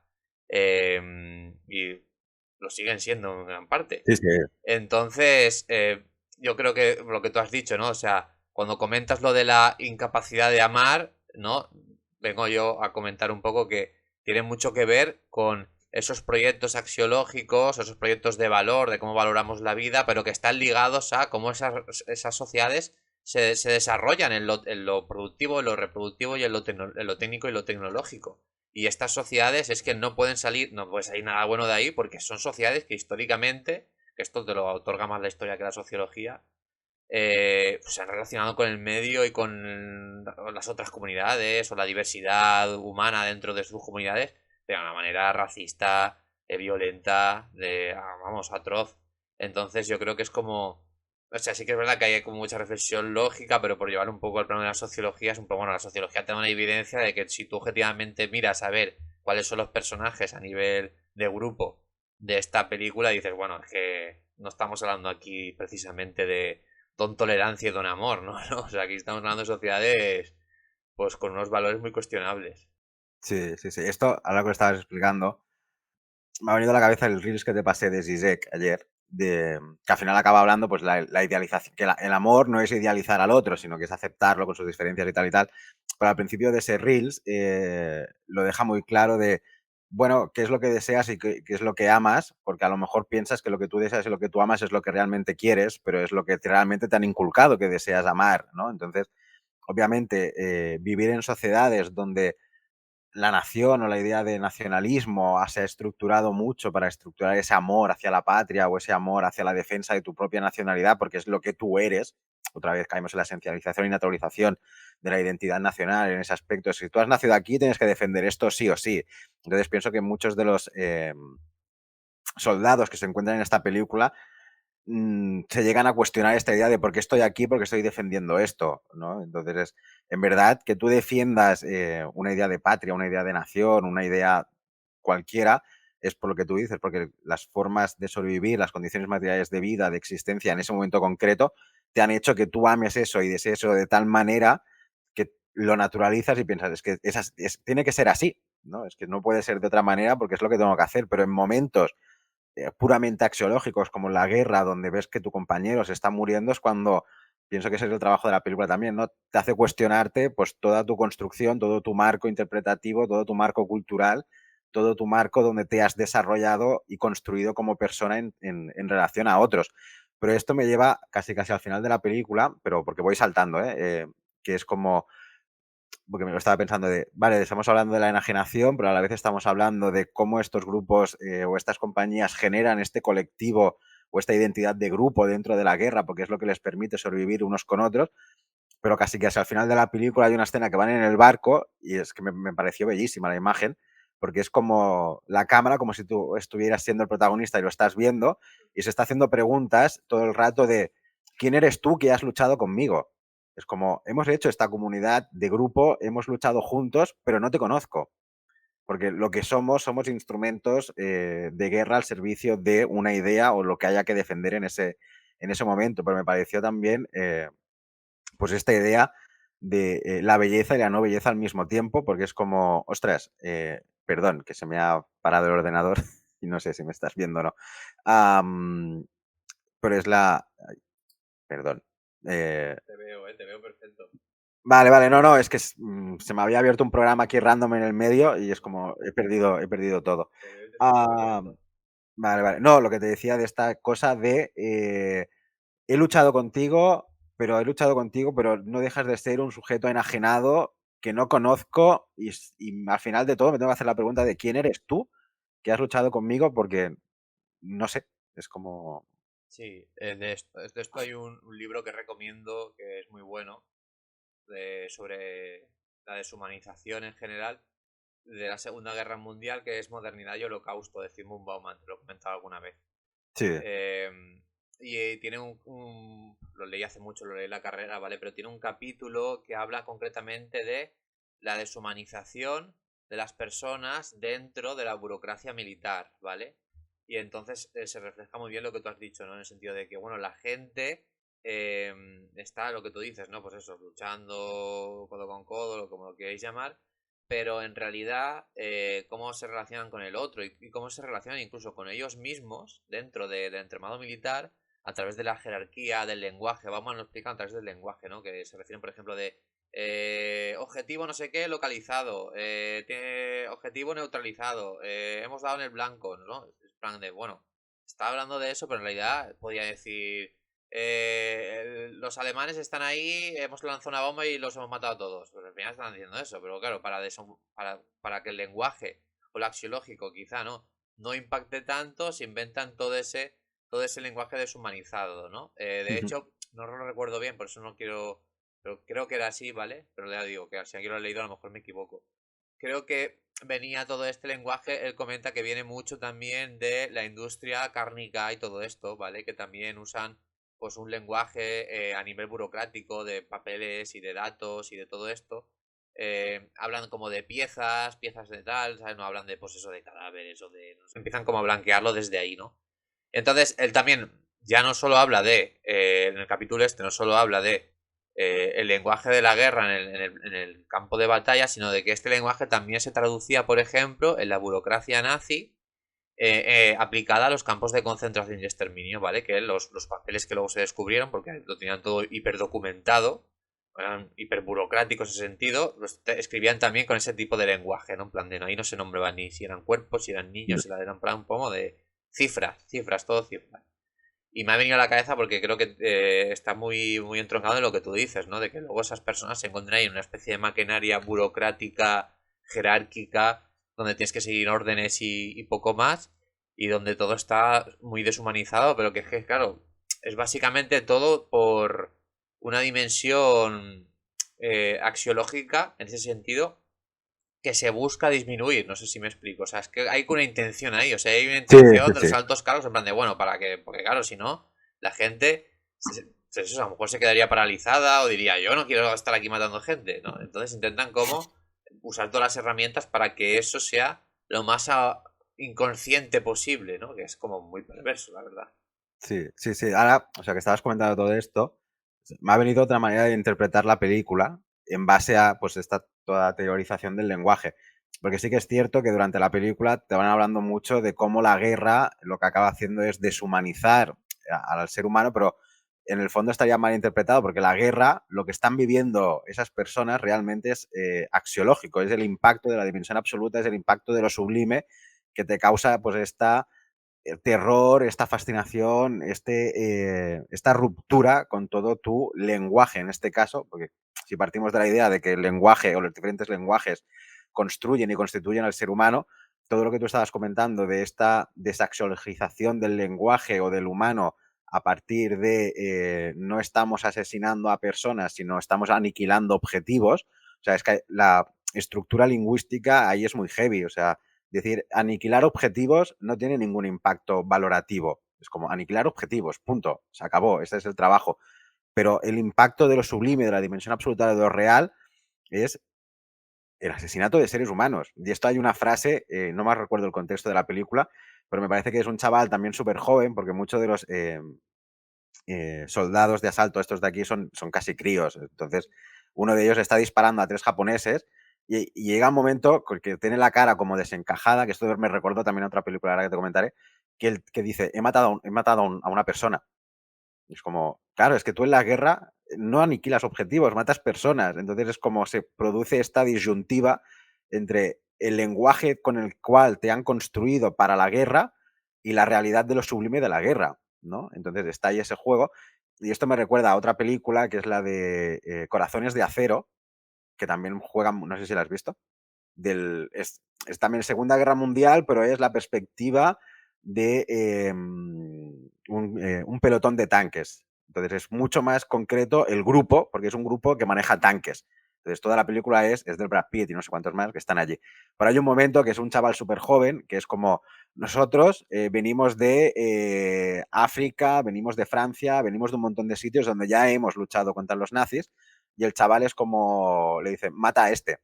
y lo siguen siendo en gran parte. Sí, sí. Entonces, yo creo que lo que tú has dicho, ¿no? O sea, cuando comentas lo de la incapacidad de amar, ¿no? Vengo yo a comentar un poco que tiene mucho que ver con esos proyectos axiológicos, esos proyectos de valor, de cómo valoramos la vida, pero que están ligados a cómo esas sociedades se desarrollan en lo productivo, en lo reproductivo y en lo técnico y lo tecnológico. Y estas sociedades es que no puede salir nada bueno de ahí porque son sociedades que históricamente, que esto te lo otorga más la historia que la sociología, pues se han relacionado con el medio y con las otras comunidades o la diversidad humana dentro de sus comunidades de una manera racista, violenta, vamos, atroz. Entonces yo creo que es como... O sea, sí que es verdad que hay como mucha reflexión lógica, pero por llevar un poco al plano de la sociología, es un poco, bueno, la sociología te da una evidencia de que si tú objetivamente miras a ver cuáles son los personajes a nivel de grupo de esta película, dices, bueno, es que no estamos hablando aquí precisamente de don tolerancia y don amor, ¿no? ¿No? O sea, aquí estamos hablando de sociedades pues con unos valores muy cuestionables. Sí, sí, sí. Esto, ahora que lo estabas explicando, me ha venido a la cabeza el reels que te pasé de Zizek ayer, que al final acaba hablando, pues, la idealización, que el amor no es idealizar al otro, sino que es aceptarlo con sus diferencias y tal y tal. Pero al principio de ese reels lo deja muy claro de, bueno, qué es lo que deseas y qué es lo que amas, porque a lo mejor piensas que lo que tú deseas y lo que tú amas es lo que realmente quieres, pero es lo que realmente te han inculcado que deseas amar, ¿no? Entonces, obviamente, vivir en sociedades donde la nación o la idea de nacionalismo se ha estructurado mucho para estructurar ese amor hacia la patria o ese amor hacia la defensa de tu propia nacionalidad, porque es lo que tú eres. Otra vez caemos en la esencialización y naturalización de la identidad nacional en ese aspecto. Si tú has nacido aquí, tienes que defender esto sí o sí. Entonces pienso que muchos de los soldados que se encuentran en esta película se llegan a cuestionar esta idea de por qué estoy aquí, por qué estoy defendiendo esto, ¿no? Entonces, en verdad, que tú defiendas una idea de patria, una idea de nación, una idea cualquiera, es por lo que tú dices, porque las formas de sobrevivir, las condiciones materiales de vida, de existencia en ese momento concreto, te han hecho que tú ames eso y desees eso de tal manera que lo naturalizas y piensas, es que tiene que ser así, ¿no? Es que no puede ser de otra manera porque es lo que tengo que hacer, pero en momentos puramente axiológicos, como la guerra, donde ves que tu compañero se está muriendo, es cuando pienso que ese es el trabajo de la película también, ¿no? Te hace cuestionarte pues toda tu construcción, todo tu marco interpretativo, todo tu marco cultural, todo tu marco donde te has desarrollado y construido como persona en relación a otros. Pero esto me lleva casi casi al final de la película, pero porque voy saltando, que es como porque me lo estaba pensando de, vale, estamos hablando de la enajenación, pero a la vez estamos hablando de cómo estos grupos o estas compañías generan este colectivo o esta identidad de grupo dentro de la guerra, porque es lo que les permite sobrevivir unos con otros, pero casi que hacia el final de la película hay una escena que van en el barco y es que me pareció bellísima la imagen, porque es como la cámara, como si tú estuvieras siendo el protagonista y lo estás viendo, y se está haciendo preguntas todo el rato de, ¿quién eres tú que has luchado conmigo? Es como, hemos hecho esta comunidad de grupo, hemos luchado juntos, pero no te conozco. Porque lo que somos instrumentos de guerra al servicio de una idea o lo que haya que defender en ese momento. Pero me pareció también, pues, esta idea de la belleza y la no belleza al mismo tiempo, porque es como, ostras, perdón, que se me ha parado el ordenador y no sé si me estás viendo o no. Um, pero es la. Ay, perdón. Eh, Te veo perfecto. Vale, vale, no, no, es que se me había abierto un programa aquí random en el medio y es como he perdido todo. Te veo y te escucho Ah, perfecto. vale, vale. No, lo que te decía de esta cosa de he luchado contigo, pero no dejas de ser un sujeto enajenado que no conozco y al final de todo me tengo que hacer la pregunta de quién eres tú que has luchado conmigo porque no sé, es como. Sí, de esto hay un libro que recomiendo que es muy bueno sobre la deshumanización en general de la Segunda Guerra Mundial, que es Modernidad y Holocausto de Zygmunt Bauman, te lo he comentado alguna vez. Sí. Y tiene lo leí hace mucho, lo leí en la carrera, ¿vale? Pero tiene un capítulo que habla concretamente de la deshumanización de las personas dentro de la burocracia militar, ¿vale? Y entonces se refleja muy bien lo que tú has dicho, ¿no? En el sentido de que, bueno, la gente está, lo que tú dices, ¿no? Pues eso, luchando codo con codo, como lo queréis llamar, pero en realidad cómo se relacionan con el otro y cómo se relacionan incluso con ellos mismos dentro del entramado militar a través de la jerarquía, del lenguaje. Vamos a lo explicar a través del lenguaje, ¿no? Que se refieren, por ejemplo, de objetivo no sé qué localizado, tiene objetivo neutralizado, hemos dado en el blanco, ¿no? Es plan de, bueno, está hablando de eso, pero en realidad podía decir los alemanes están ahí, hemos lanzado una bomba y los hemos matado a todos. Pues al final están diciendo eso, pero claro, para que el lenguaje o el axiológico quizá no impacte tanto, se inventan todo ese lenguaje deshumanizado, ¿no? De hecho, no lo recuerdo bien, por eso no quiero... Pero creo que era así, ¿vale? Pero ya digo, que si aquí lo he leído a lo mejor me equivoco. Creo que venía todo este lenguaje, él comenta que viene mucho también de la industria cárnica y todo esto, ¿vale? Que también usan pues un lenguaje a nivel burocrático de papeles y de datos y de todo esto. Hablan como de piezas de tal, ¿sabes? No hablan de pues eso de cadáveres o de... No sé, empiezan como a blanquearlo desde ahí, ¿no? Entonces, él también ya no solo habla en el capítulo este, no solo habla de el lenguaje de la guerra en el campo de batalla, sino de que este lenguaje también se traducía, por ejemplo, en la burocracia nazi aplicada a los campos de concentración y exterminio, ¿vale? Que los papeles que luego se descubrieron, porque lo tenían todo hiperdocumentado, eran hiperburocráticos en ese sentido, escribían también con ese tipo de lenguaje, ¿no? En plan de ahí no se nombraban ni si eran cuerpos, si eran niños, eran en plan un poco de cifras, todo cifras. Y me ha venido a la cabeza porque creo que está muy entroncado en lo que tú dices, ¿no? De que luego esas personas se encuentran ahí en una especie de maquinaria burocrática, jerárquica, donde tienes que seguir órdenes y poco más, y donde todo está muy deshumanizado, pero que es que, claro, es básicamente todo por una dimensión axiológica, en ese sentido, que se busca disminuir, no sé si me explico, o sea, es que hay una intención ahí, o sea, hay una Sí, intención sí, de sí. los altos cargos en plan de, bueno, para que, porque claro, si no, la gente, eso, a lo mejor se quedaría paralizada o diría, yo no quiero estar aquí matando gente, ¿no? Entonces intentan como usar todas las herramientas para que eso sea lo más inconsciente posible, ¿no? Que es como muy perverso, la verdad. Sí, sí, sí. Ahora, o sea, que estabas comentando todo esto, me ha venido otra manera de interpretar la película en base a, pues, esta toda teorización del lenguaje. Porque sí que es cierto que durante la película te van hablando mucho de cómo la guerra lo que acaba haciendo es deshumanizar al ser humano, pero en el fondo estaría mal interpretado porque la guerra, lo que están viviendo esas personas realmente es axiológico, es el impacto de la dimensión absoluta, es el impacto de lo sublime que te causa pues esta terror, esta fascinación, esta ruptura con todo tu lenguaje en este caso, porque si partimos de la idea de que el lenguaje o los diferentes lenguajes construyen y constituyen al ser humano, todo lo que tú estabas comentando de esta desaxiologización del lenguaje o del humano a partir de no estamos asesinando a personas, sino estamos aniquilando objetivos, o sea, es que la estructura lingüística ahí es muy heavy, o sea, decir, aniquilar objetivos no tiene ningún impacto valorativo. Es como aniquilar objetivos, punto. Se acabó, ese es el trabajo. Pero el impacto de lo sublime, de la dimensión absoluta de lo real, es el asesinato de seres humanos. Y esto hay una frase, no más recuerdo el contexto de la película, pero me parece que es un chaval también súper joven, porque muchos de los soldados de asalto estos de aquí son casi críos. Entonces, uno de ellos está disparando a 3 japoneses y llega un momento que tiene la cara como desencajada, que esto me recordó también a otra película ahora que te comentaré, que dice, he matado a una persona. Y es como, claro, es que tú en la guerra no aniquilas objetivos, matas personas. Entonces es como se produce esta disyuntiva entre el lenguaje con el cual te han construido para la guerra y la realidad de lo sublime de la guerra, ¿no? Entonces está ahí ese juego. Y esto me recuerda a otra película que es la de Corazones de Acero, que también juegan, no sé si la has visto, es también Segunda Guerra Mundial, pero es la perspectiva de un pelotón de tanques. Entonces es mucho más concreto el grupo, porque es un grupo que maneja tanques. Entonces toda la película es del Brad Pitt y no sé cuántos más que están allí. Pero hay un momento que es un chaval súper joven, que es como nosotros venimos de África, venimos de Francia, venimos de un montón de sitios donde ya hemos luchado contra los nazis y el chaval es como, le dice, mata a este.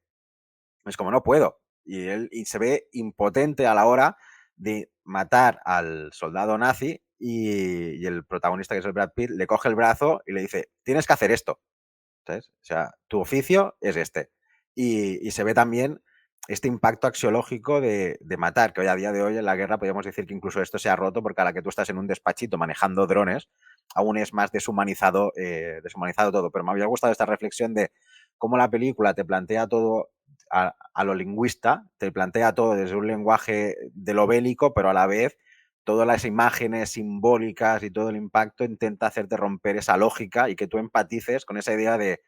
Es como, no puedo. Y se ve impotente a la hora de matar al soldado nazi y el protagonista, que es el Brad Pitt, le coge el brazo y le dice, tienes que hacer esto. ¿Sabes? O sea, tu oficio es este. Y se ve también este impacto axiológico de matar, que hoy a día de hoy en la guerra podríamos decir que incluso esto se ha roto porque a la que tú estás en un despachito manejando drones, aún es más deshumanizado todo. Pero me había gustado esta reflexión de cómo la película te plantea todo a lo lingüista, te plantea todo desde un lenguaje de lo bélico, pero a la vez todas las imágenes simbólicas y todo el impacto intenta hacerte romper esa lógica y que tú empatices con esa idea de,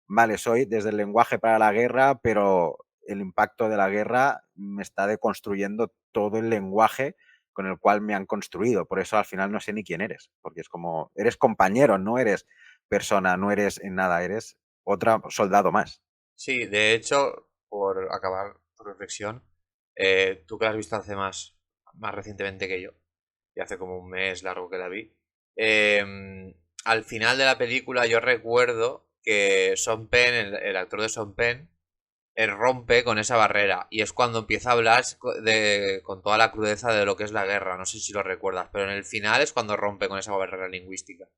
vale, soy desde el lenguaje para la guerra, pero el impacto de la guerra me está deconstruyendo todo el lenguaje con el cual me han construido. Por eso al final no sé ni quién eres, porque es como, eres compañero, no eres persona, no eres en nada, eres otro soldado más. Sí, de hecho, por acabar tu reflexión, tú que la has visto hace más recientemente que yo, y hace como un mes largo que la vi, al final de la película yo recuerdo que Sean Penn, el actor de Sean Penn, rompe con esa barrera y es cuando empieza a hablar con toda la crudeza de lo que es la guerra. No sé si lo recuerdas, pero en el final es cuando rompe con esa barrera lingüística,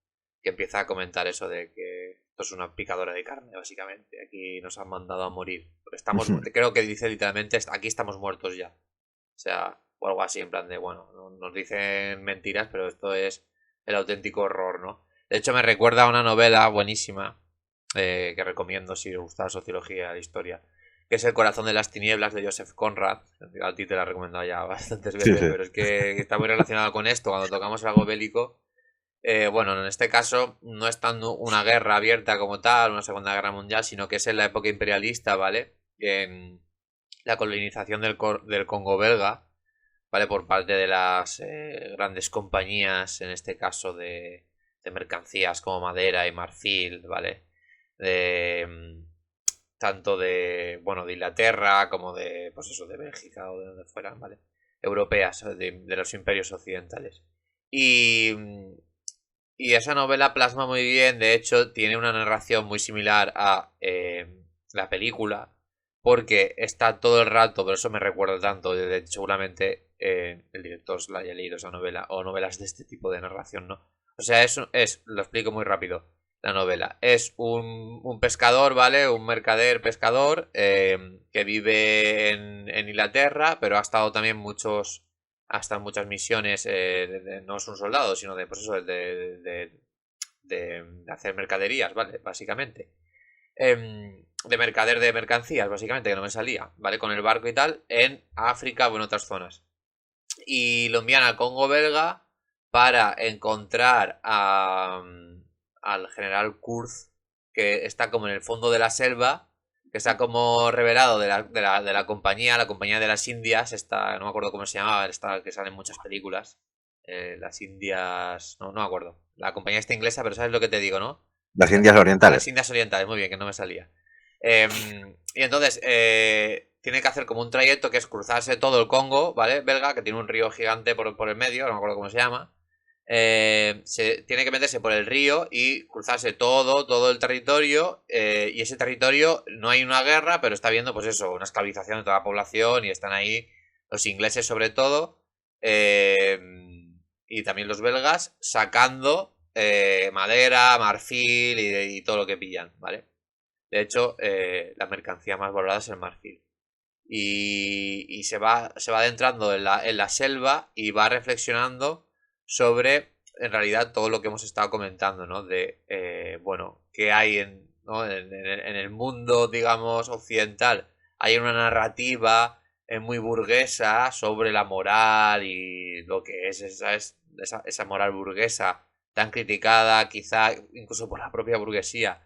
que empieza a comentar eso de que esto es una picadora de carne, básicamente. Aquí nos han mandado a morir. Estamos, creo que dice literalmente, aquí estamos muertos ya. O sea, o algo así, en plan de, bueno, nos dicen mentiras, pero esto es el auténtico horror, ¿no? De hecho, me recuerda a una novela buenísima que recomiendo si os gusta la sociología, la historia, que es El corazón de las tinieblas de Joseph Conrad. A ti te la he recomendado ya bastantes Sí, veces, sí. pero es que está muy relacionado con esto. Cuando tocamos algo bélico, bueno, en este caso no es tanto una guerra abierta como tal, una segunda guerra mundial, sino que es en la época imperialista, ¿vale? En la colonización del Congo belga, ¿vale? Por parte de las grandes compañías, en este caso de mercancías como madera y marfil, ¿vale? De, tanto de, bueno, de Inglaterra como de, pues eso, de Bélgica o de donde fueran, ¿vale? Europeas, de los imperios occidentales. Y, y esa novela plasma muy bien, de hecho, tiene una narración muy similar a la película, porque está todo el rato, por eso me recuerda tanto, de hecho, seguramente el director la haya leído esa novela, o novelas de este tipo de narración, ¿no? O sea, lo explico muy rápido, la novela. Es un pescador, ¿vale? Un mercader pescador que vive en Inglaterra, pero ha estado también hasta en muchas misiones, no es un soldado, sino de, pues eso, de hacer mercaderías, ¿vale? Básicamente. De mercader de mercancías, básicamente, que no me salía, ¿vale? Con el barco y tal, en África o en otras zonas. Y lo envían al Congo belga para encontrar al general Kurz, que está como en el fondo de la selva, que está como revelado de la compañía de las Indias, esta, no me acuerdo cómo se llamaba, esta que sale en muchas películas. Las Indias. No, no me acuerdo. La compañía está inglesa, pero sabes lo que te digo, ¿no? Las Indias Las Orientales. Indias Orientales, muy bien, que no me salía. Y entonces, tiene que hacer como un trayecto que es cruzarse todo el Congo, ¿vale? Belga, que tiene un río gigante por el medio, no me acuerdo cómo se llama. Tiene que meterse por el río y cruzarse todo el territorio. Y ese territorio no hay una guerra, pero está habiendo, pues eso, una esclavización de toda la población y están ahí los ingleses sobre todo. Eh, y también los belgas sacando madera, marfil y todo lo que pillan, ¿vale? De hecho, la mercancía más valorada es el marfil. Y se va adentrando en la selva y va reflexionando sobre, en realidad, todo lo que hemos estado comentando, ¿no? De, bueno, qué hay ¿no? En el mundo, digamos, occidental. Hay una narrativa muy burguesa sobre la moral y lo que es esa moral burguesa tan criticada, quizá incluso por la propia burguesía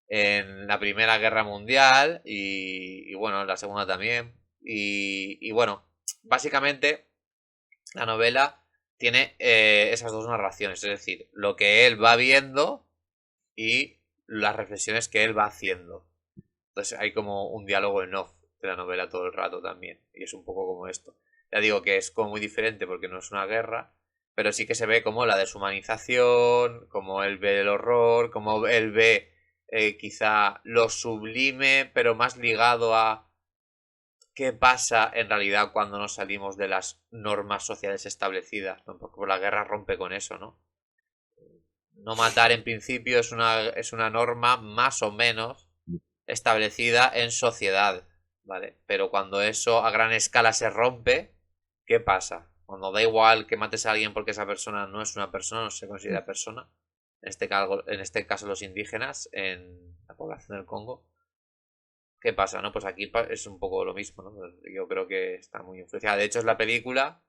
en la Primera Guerra Mundial y bueno, en la Segunda también. Y bueno, básicamente la novela tiene esas dos narraciones, es decir, lo que él va viendo y las reflexiones que él va haciendo. Entonces hay como un diálogo en off de la novela todo el rato también. Y es un poco como esto. Ya digo que es como muy diferente porque no es una guerra, pero sí que se ve como la deshumanización, como él ve el horror, como él ve quizá lo sublime, pero más ligado a qué pasa en realidad cuando nos salimos de las normas sociales establecidas, ¿no? Porque la guerra rompe con eso, ¿no? No matar en principio es una norma más o menos establecida en sociedad, ¿vale? Pero cuando eso a gran escala se rompe, ¿qué pasa? Cuando da igual que mates a alguien porque esa persona no es una persona, no se considera persona, en este caso los indígenas en la población del Congo, ¿qué pasa? ¿No? Pues aquí es un poco lo mismo, ¿no? Yo creo que está muy influenciada. De hecho, es la película,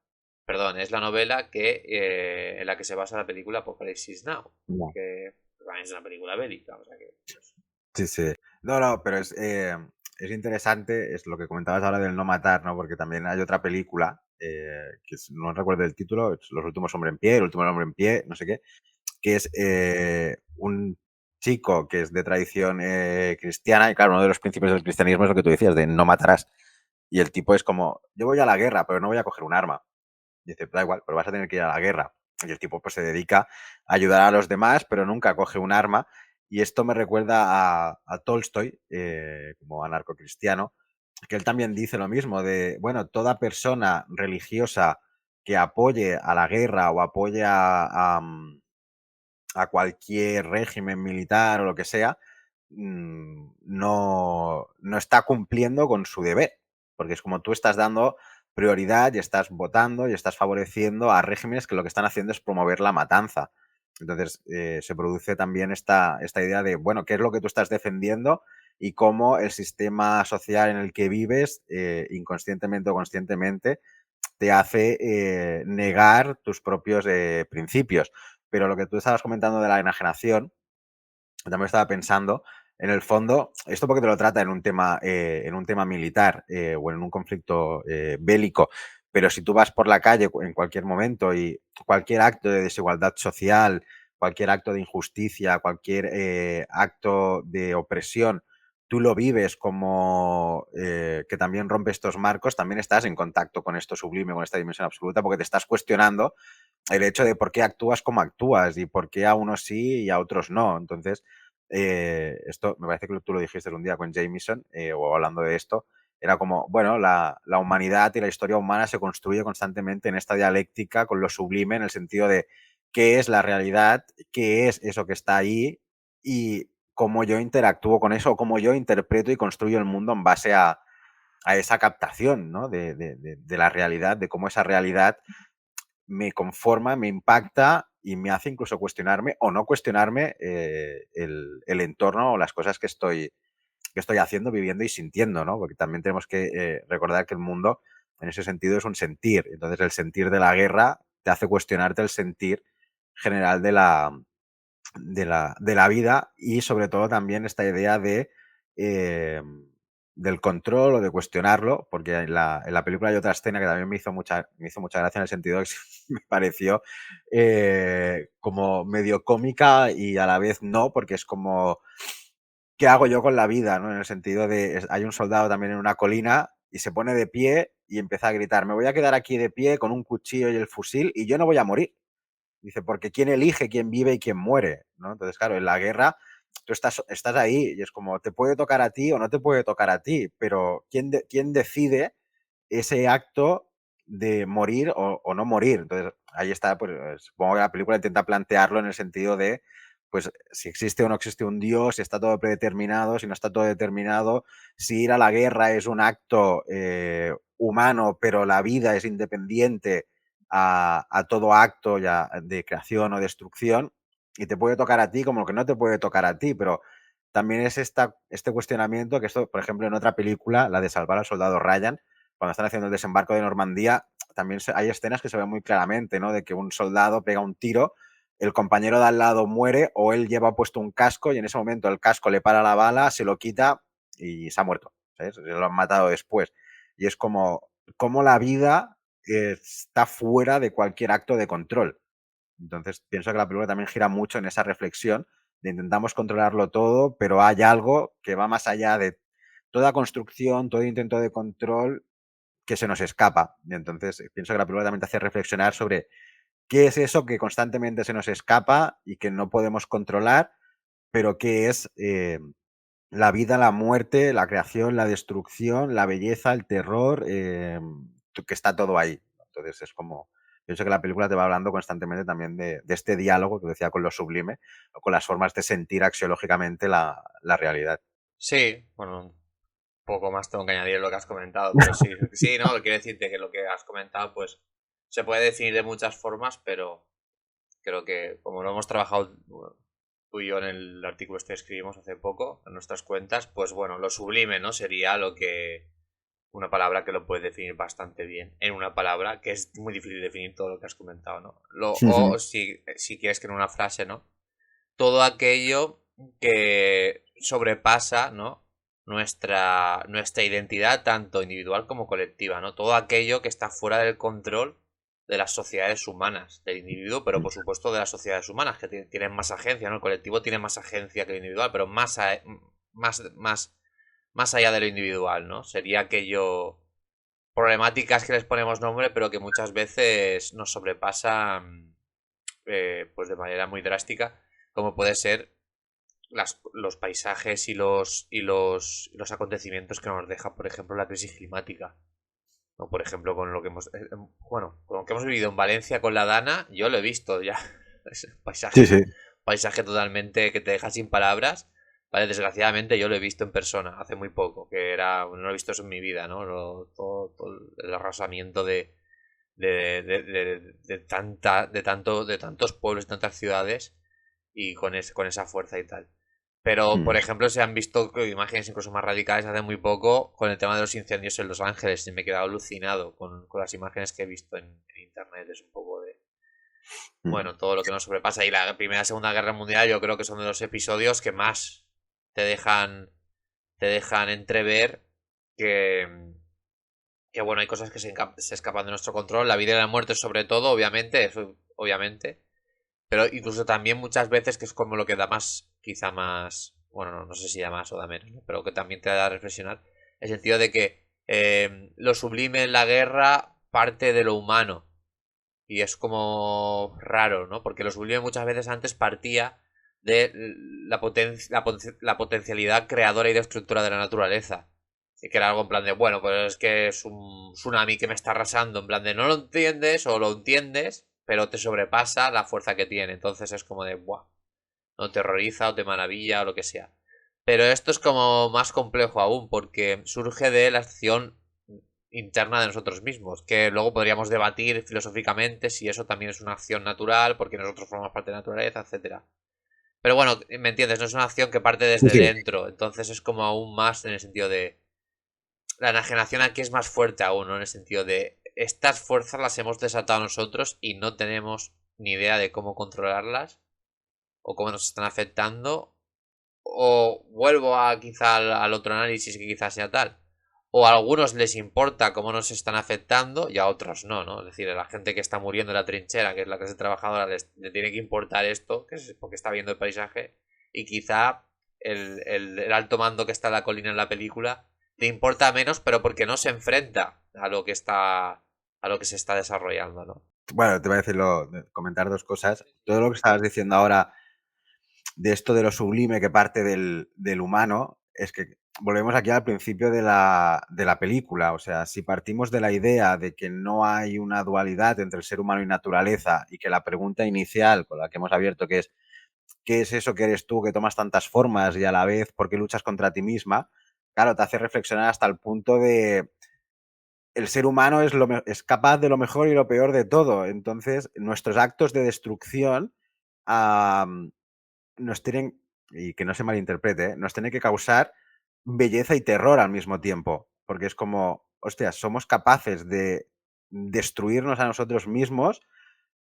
perdón, es la novela en la que se basa la película Apocalipsis Now, No. que también es una película bélica, o sea que, pues, Sí, sí. No, no, pero es interesante, es lo que comentabas ahora del no matar, ¿no? Porque también hay otra película, no recuerdo el título, es Los últimos hombres en pie, El último hombre en pie, no sé qué, que es un chico que es de tradición cristiana, y claro, uno de los principios del cristianismo es lo que tú decías, de no matarás. Y el tipo es como, yo voy a la guerra, pero no voy a coger un arma. Y dice, da igual, pero vas a tener que ir a la guerra. Y el tipo pues se dedica a ayudar a los demás, pero nunca coge un arma. Y esto me recuerda a Tolstoy, como anarcocristiano, que él también dice lo mismo, de, bueno, toda persona religiosa que apoye a la guerra o apoye a cualquier régimen militar o lo que sea, no está cumpliendo con su deber, porque es como tú estás dando prioridad y estás votando y estás favoreciendo a regímenes que lo que están haciendo es promover la matanza. Entonces se produce también esta idea de, bueno, ¿qué es lo que tú estás defendiendo y cómo el sistema social en el que vives, inconscientemente o conscientemente, te hace negar tus propios principios? Pero lo que tú estabas comentando de la enajenación, también estaba pensando, en el fondo, esto porque te lo trata en un tema militar o en un conflicto bélico, pero si tú vas por la calle en cualquier momento y cualquier acto de desigualdad social, cualquier acto de injusticia, cualquier acto de opresión, tú lo vives como que también rompe estos marcos, también estás en contacto con esto sublime, con esta dimensión absoluta, porque te estás cuestionando el hecho de por qué actúas como actúas y por qué a unos sí y a otros no. Entonces, esto me parece que tú lo dijiste un día con Jameson, o hablando de esto, era como, bueno, la humanidad y la historia humana se construye constantemente en esta dialéctica con lo sublime, en el sentido de qué es la realidad, qué es eso que está ahí y cómo yo interactúo con eso, o cómo yo interpreto y construyo el mundo en base a esa captación, ¿no? De la realidad, de cómo esa realidad me conforma, me impacta y me hace incluso cuestionarme o no cuestionarme el entorno o las cosas que estoy haciendo, viviendo y sintiendo, ¿no? Porque también tenemos que recordar que el mundo en ese sentido es un sentir. Entonces el sentir de la guerra te hace cuestionarte el sentir general de la vida y sobre todo también esta idea eh, del control o de cuestionarlo, porque en la película hay otra escena que también me hizo mucha gracia en el sentido de que me pareció como medio cómica y a la vez no, porque es como, ¿qué hago yo con la vida? ¿No? En el sentido de, hay un soldado también en una colina y se pone de pie y empieza a gritar, me voy a quedar aquí de pie con un cuchillo y el fusil y yo no voy a morir. Dice, porque ¿quién elige quién vive y quién muere? ¿No? Entonces, claro, en la guerra tú estás ahí y es como, te puede tocar a ti o no te puede tocar a ti, pero ¿quién decide ese acto de morir o no morir? Entonces, ahí está, pues supongo que la película intenta plantearlo en el sentido de, pues, si existe o no existe un Dios, si está todo predeterminado, si no está todo determinado, si ir a la guerra es un acto humano, pero la vida es independiente a todo acto ya de creación o destrucción y te puede tocar a ti como lo que no te puede tocar a ti, pero también es este cuestionamiento que esto, por ejemplo, en otra película, la de Salvar al Soldado Ryan, cuando están haciendo el desembarco de Normandía, también hay escenas que se ven muy claramente, ¿no? De que un soldado pega un tiro, el compañero de al lado muere o él lleva puesto un casco y en ese momento el casco le para la bala, se lo quita y se ha muerto, ¿sabes? Lo han matado después. Y es como la vida está fuera de cualquier acto de control. Entonces pienso que la película también gira mucho en esa reflexión de intentamos controlarlo todo, pero hay algo que va más allá toda construcción, todo intento de control que se nos escapa. Y entonces pienso que la película también te hace reflexionar sobre qué es eso que constantemente se nos escapa y que no podemos controlar, pero qué es la vida, la muerte, la creación, la destrucción, la belleza, el terror, que está todo ahí. Entonces es como, pienso que la película te va hablando constantemente también de este diálogo que decía con lo sublime o con las formas de sentir axiológicamente la realidad. Sí, bueno, poco más tengo que añadir lo que has comentado, pero sí, sí, no, quiero decirte que lo que has comentado, pues se puede definir de muchas formas, pero creo que como lo hemos trabajado tú y yo en el artículo este que escribimos hace poco, en nuestras cuentas, pues bueno, lo sublime, ¿no? Sería lo que, una palabra que lo puede definir bastante bien, en una palabra que es muy difícil definir todo lo que has comentado, ¿no? O si quieres que en una frase, ¿no? Todo aquello que sobrepasa, ¿no? Nuestra identidad, tanto individual como colectiva, ¿no? Todo aquello que está fuera del control de las sociedades humanas, del individuo, pero por supuesto de las sociedades humanas, que tienen más agencia, ¿no? El colectivo tiene más agencia que el individual, pero más allá de lo individual, ¿no? Sería aquello problemáticas que les ponemos nombre, pero que muchas veces nos sobrepasan pues de manera muy drástica, como puede ser los paisajes y los acontecimientos que nos deja, por ejemplo, la crisis climática. ¿No? Por ejemplo, con lo que hemos, bueno, con lo que hemos vivido en Valencia con la Dana, yo lo he visto ya. Es un Sí, paisaje, sí. paisaje totalmente que te deja sin palabras. Vale, desgraciadamente yo lo he visto en persona hace muy poco, que era, no lo he visto eso en mi vida, ¿no? Todo el arrasamiento de tantos pueblos, de tantas ciudades y con esa fuerza y tal. Pero, por Mm. ejemplo, se han visto imágenes incluso más radicales hace muy poco con el tema de los incendios en Los Ángeles y me he quedado alucinado con las imágenes que he visto en internet. Es un poco de, Mm. bueno, todo lo que nos sobrepasa. Y la Primera y Segunda Guerra Mundial yo creo que son de los episodios que más te dejan, te dejan entrever que bueno, hay cosas que se escapan de nuestro control. La vida y la muerte sobre todo, obviamente, eso, obviamente. Pero incluso también muchas veces, que es como lo que da más, quizá más, bueno, no sé si da más o da menos, ¿no? Pero que también te da a reflexionar, el sentido de que lo sublime en la guerra parte de lo humano. Y es como raro, ¿no? Porque lo sublime muchas veces antes partía de la potencialidad creadora y destructora de la naturaleza. Y que era algo en plan de, bueno, pues es que es un tsunami que me está arrasando, en plan de no lo entiendes o lo entiendes, pero te sobrepasa la fuerza que tiene. Entonces es como de, ¡buah! No te horroriza o te maravilla o lo que sea. Pero esto es como más complejo aún, porque surge de la acción interna de nosotros mismos, que luego podríamos debatir filosóficamente si eso también es una acción natural, porque nosotros formamos parte de la naturaleza, etcétera. Pero bueno, me entiendes, no es una acción que parte Sí, desde sí. dentro, entonces es como aún más en el sentido de la enajenación aquí es más fuerte aún, ¿no? En el sentido de estas fuerzas las hemos desatado nosotros y no tenemos ni idea de cómo controlarlas o cómo nos están afectando. O vuelvo a quizá al otro análisis que quizás sea tal. O a algunos les importa cómo nos están afectando y a otros no, ¿no? Es decir, a la gente que está muriendo en la trinchera, que es la clase trabajadora, le tiene que importar esto, que es porque está viendo el paisaje, y quizá el alto mando que está en la colina en la película le importa menos, pero porque no se enfrenta a lo que a lo que se está desarrollando, ¿no? Bueno, te voy a comentar dos cosas. Todo lo que estabas diciendo ahora de esto de lo sublime que parte del humano, es que volvemos aquí al principio de la película. O sea, si partimos de la idea de que no hay una dualidad entre el ser humano y naturaleza y que la pregunta inicial con la que hemos abierto, que es ¿qué es eso que eres tú que tomas tantas formas y a la vez por qué luchas contra ti misma? Claro, te hace reflexionar hasta el punto de el ser humano es capaz de lo mejor y lo peor de todo. Entonces, nuestros actos de destrucción nos tienen, y que no se malinterprete, nos tiene que causar belleza y terror al mismo tiempo. Porque es como, hostia, somos capaces de destruirnos a nosotros mismos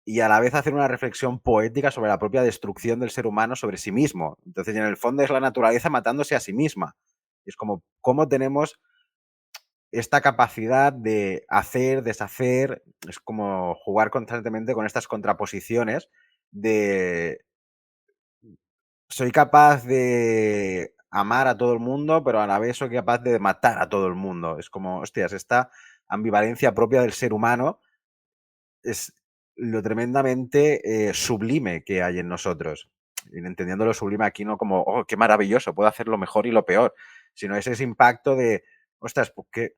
y a la vez hacer una reflexión poética sobre la propia destrucción del ser humano sobre sí mismo. Entonces, en el fondo es la naturaleza matándose a sí misma. Es como, ¿cómo tenemos esta capacidad de hacer, deshacer? Es como jugar constantemente con estas contraposiciones de soy capaz de amar a todo el mundo, pero a la vez soy capaz de matar a todo el mundo. Es como, hostias, esta ambivalencia propia del ser humano es lo tremendamente sublime que hay en nosotros. Y entendiendo lo sublime aquí no como, oh, qué maravilloso, puedo hacer lo mejor y lo peor, sino es ese impacto de, ostras, pues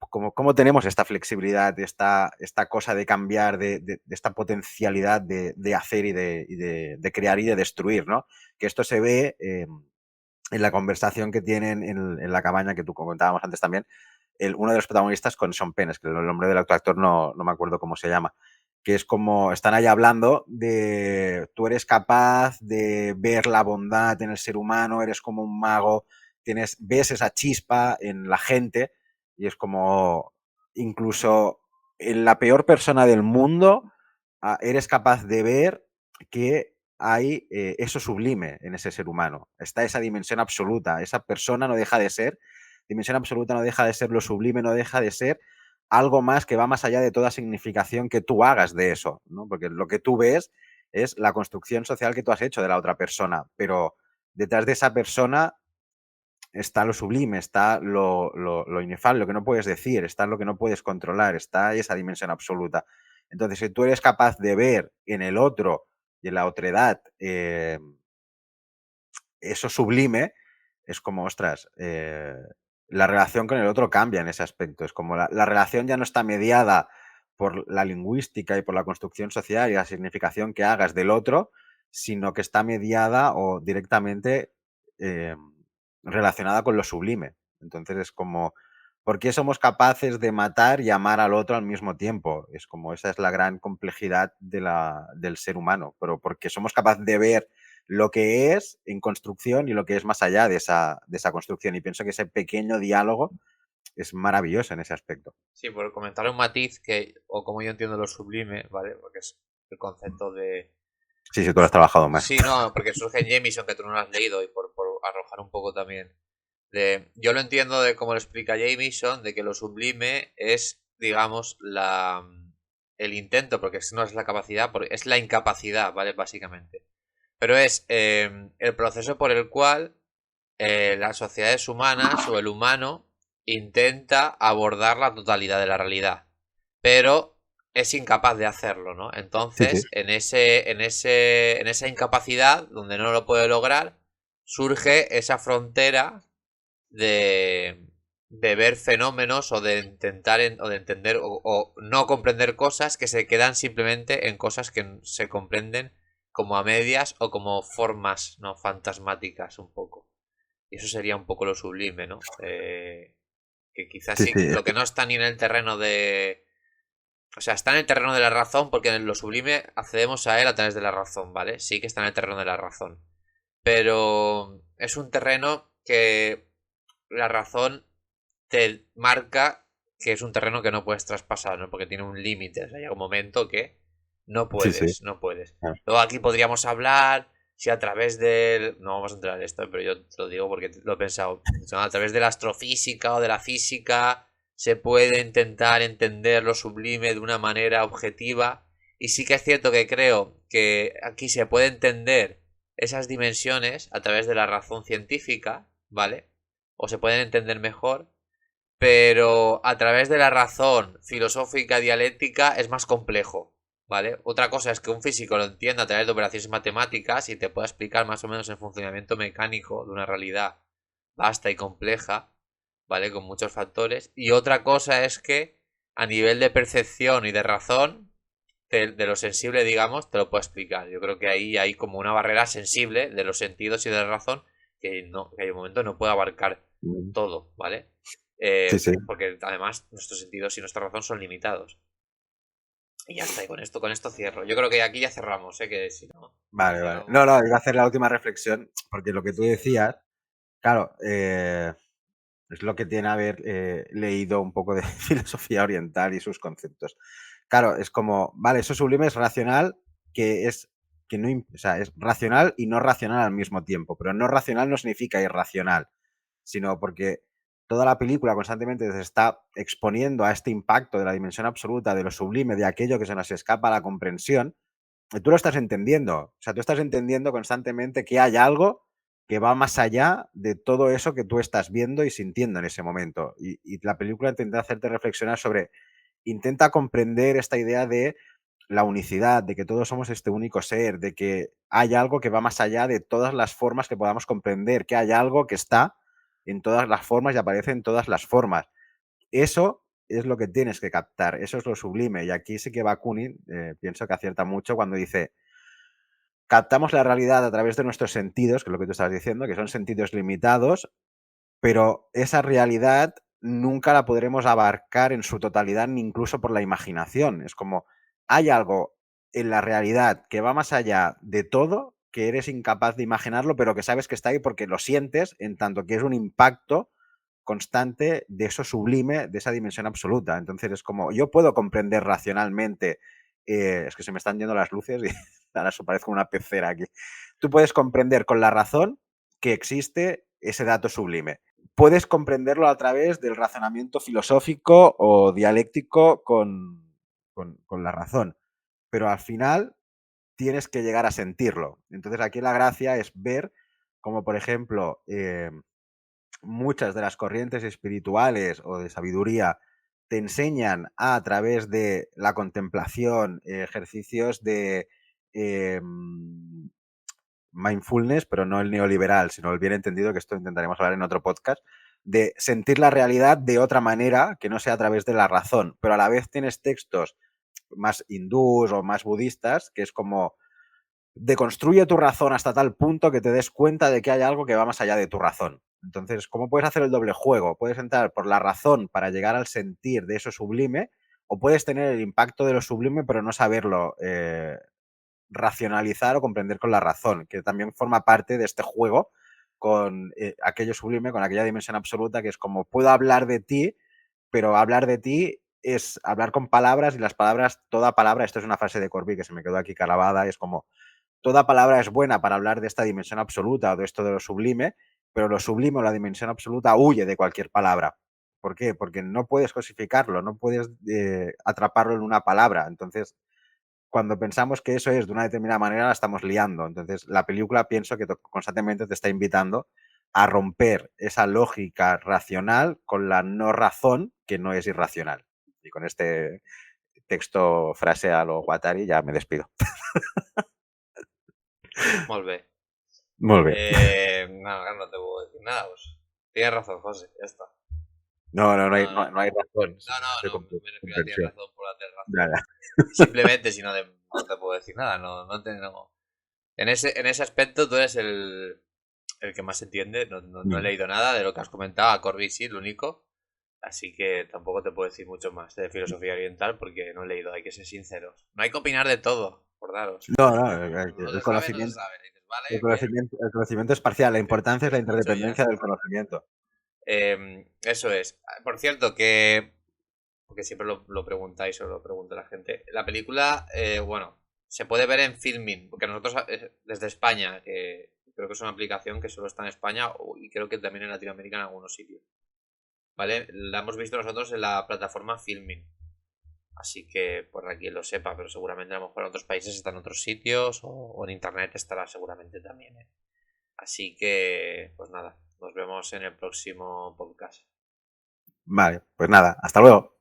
¿cómo tenemos esta flexibilidad, esta cosa de cambiar, de esta potencialidad de hacer y de crear y de destruir, ¿no? Que esto se ve en la conversación que tienen en la cabaña que tú comentábamos antes también, uno de los protagonistas con Sean Penn, es que el nombre del actor no me acuerdo cómo se llama, que es como están ahí hablando de tú eres capaz de ver la bondad en el ser humano, eres como un mago, ves esa chispa en la gente y es como incluso en la peor persona del mundo eres capaz de ver que hay eso sublime en ese ser humano, está esa dimensión absoluta, esa persona no deja de ser, dimensión absoluta no deja de ser lo sublime, no deja de ser algo más que va más allá de toda significación que tú hagas de eso, ¿no? Porque lo que tú ves es la construcción social que tú has hecho de la otra persona, pero detrás de esa persona está lo sublime, está lo inefable, lo que no puedes decir, está lo que no puedes controlar, está esa dimensión absoluta. Entonces, si tú eres capaz de ver en el otro y en la otredad eso sublime, es como, ostras, la relación con el otro cambia en ese aspecto. Es como la relación ya no está mediada por la lingüística y por la construcción social y la significación que hagas del otro, sino que está mediada o directamente eh, relacionada con lo sublime. Entonces es como, ¿por qué somos capaces de matar y amar al otro al mismo tiempo? Es como, esa es la gran complejidad del ser humano, pero porque somos capaces de ver lo que es en construcción y lo que es más allá de esa construcción. Y pienso que ese pequeño diálogo es maravilloso en ese aspecto. Sí, por comentar un matiz que, o como yo entiendo lo sublime, ¿vale? Porque es el concepto de... Sí, sí, tú lo has trabajado más. Sí, no, porque surge en Jameson, que tú no lo has leído, y por arrojar un poco también. Yo lo entiendo de cómo lo explica Jameson, de que lo sublime es, digamos, el intento, porque no es la capacidad, es la incapacidad, ¿vale? Básicamente. Pero es el proceso por el cual las sociedades humanas o el humano intenta abordar la totalidad de la realidad, pero es incapaz de hacerlo, ¿no? Sí, sí. Entonces, en esa incapacidad, donde no lo puede lograr, surge esa frontera de, de ver fenómenos o de intentar o de entender o no comprender cosas que se quedan simplemente en cosas que se comprenden como a medias o como formas no fantasmáticas un poco. Y eso sería un poco lo sublime, ¿no? Que quizás Sí, sí, sí. lo que no está ni en el terreno de... O sea, está en el terreno de la razón porque en lo sublime accedemos a él a través de la razón, ¿vale? Sí que está en el terreno de la razón. Pero es un terreno que la razón te marca que es un terreno que no puedes traspasar, ¿no? Porque tiene un límite. O sea, llega un momento que no Sí, sí. puedes, no puedes. Ah. Luego aquí podríamos hablar si a través del... No vamos a entrar en esto, pero yo te lo digo porque lo he pensado. A través de la astrofísica o de la física se puede intentar entender lo sublime de una manera objetiva. Y sí que es cierto que creo que aquí se puede entender esas dimensiones a través de la razón científica, ¿vale? O se pueden entender mejor, pero a través de la razón filosófica dialéctica es más complejo, ¿vale? Otra cosa es que un físico lo entienda a través de operaciones matemáticas y te pueda explicar más o menos el funcionamiento mecánico de una realidad vasta y compleja, ¿vale? Con muchos factores. Y otra cosa es que a nivel de percepción y de razón, de lo sensible, digamos, te lo puedo explicar. Yo creo que ahí hay como una barrera sensible de los sentidos y de la razón que, no, que hay un momento no puede abarcar Mm. todo, ¿vale? Sí, sí. Porque además nuestros sentidos y nuestra razón son limitados. Y ya está, y con esto cierro. Yo creo que aquí ya cerramos, ¿eh? Que si no, Vale, si vale. no... No, no, iba a hacer la última reflexión, porque lo que tú decías, claro, es lo que tiene haber leído un poco de filosofía oriental y sus conceptos. Claro, es como, vale, eso sublime es racional, que es que no, o sea, es racional y no racional al mismo tiempo, pero no racional no significa irracional, sino porque toda la película constantemente se está exponiendo a este impacto de la dimensión absoluta, de lo sublime, de aquello que se nos escapa a la comprensión, y tú lo estás entendiendo. O sea, tú estás entendiendo constantemente que hay algo que va más allá de todo eso que tú estás viendo y sintiendo en ese momento. Y la película intenta hacerte reflexionar sobre, intenta comprender esta idea de la unicidad, de que todos somos este único ser, de que hay algo que va más allá de todas las formas que podamos comprender, que hay algo que está en todas las formas y aparece en todas las formas. Eso es lo que tienes que captar, eso es lo sublime. Y aquí sí que Bakunin, pienso que acierta mucho cuando dice, captamos la realidad a través de nuestros sentidos, que es lo que tú estabas diciendo, que son sentidos limitados, pero esa realidad nunca la podremos abarcar en su totalidad, ni incluso por la imaginación. Es como, hay algo en la realidad que va más allá de todo, que eres incapaz de imaginarlo, pero que sabes que está ahí porque lo sientes, en tanto que es un impacto constante de eso sublime, de esa dimensión absoluta. Entonces es como, yo puedo comprender racionalmente, es que se me están yendo las luces y ahora eso parece una pecera aquí. Tú puedes comprender con la razón que existe ese dato sublime. Puedes comprenderlo a través del razonamiento filosófico o dialéctico con la razón, pero al final tienes que llegar a sentirlo. Entonces aquí la gracia es ver como, por ejemplo, muchas de las corrientes espirituales o de sabiduría te enseñan a través de la contemplación, ejercicios de eh, mindfulness, pero no el neoliberal, sino el bien entendido, que esto intentaremos hablar en otro podcast, de sentir la realidad de otra manera que no sea a través de la razón, pero a la vez tienes textos más hindús o más budistas, que es como deconstruye tu razón hasta tal punto que te des cuenta de que hay algo que va más allá de tu razón. Entonces, ¿cómo puedes hacer el doble juego? Puedes entrar por la razón para llegar al sentir de eso sublime, o puedes tener el impacto de lo sublime pero no saberlo racionalizar o comprender con la razón, que también forma parte de este juego con aquello sublime, con aquella dimensión absoluta, que es como puedo hablar de ti, pero hablar de ti es hablar con palabras y las palabras, toda palabra, esto es una frase de Corby que se me quedó aquí clavada, es como toda palabra es buena para hablar de esta dimensión absoluta o de esto de lo sublime, pero lo sublime o la dimensión absoluta huye de cualquier palabra. ¿Por qué? Porque no puedes cosificarlo, no puedes atraparlo en una palabra. Entonces, cuando pensamos que eso es de una determinada manera, la estamos liando. Entonces, la película pienso que constantemente te está invitando a romper esa lógica racional con la no razón que no es irracional. Y con este texto, frase a lo Guattari, ya me despido. Molt bé. Molt bé. No te puedo decir nada, pues. Tienes razón, José, ya está. No, no, no, hay, no, no hay razón. No, me refiero a tienes razón por la tener razón. Ya, ya. Simplemente si no, no te puedo decir nada, no. En ese aspecto tú eres el que más entiende, no he leído nada de lo que has comentado, a Corby sí, lo único. Así que tampoco te puedo decir mucho más de filosofía oriental porque no he leído, hay que ser sinceros. No hay que opinar de todo, acordaros. No, no, No el se sabe, no se conocimiento, sabe. Dices, vale, el bien. conocimiento, el conocimiento es parcial. La importancia es la Escucho y ya interdependencia del está. conocimiento. Eso es. Por cierto, que porque siempre lo preguntáis o lo pregunta la gente. La película, bueno, se puede ver en Filmin, porque nosotros desde España, que creo que es una aplicación que solo está en España y creo que también en Latinoamérica en algunos sitios. ¿Vale? La hemos visto nosotros en la plataforma Filmin. Así que por aquí lo sepa, pero seguramente a lo mejor en otros países están en otros sitios o en internet estará seguramente también. Así que, pues nada, nos vemos en el próximo podcast. Vale, pues nada, hasta luego.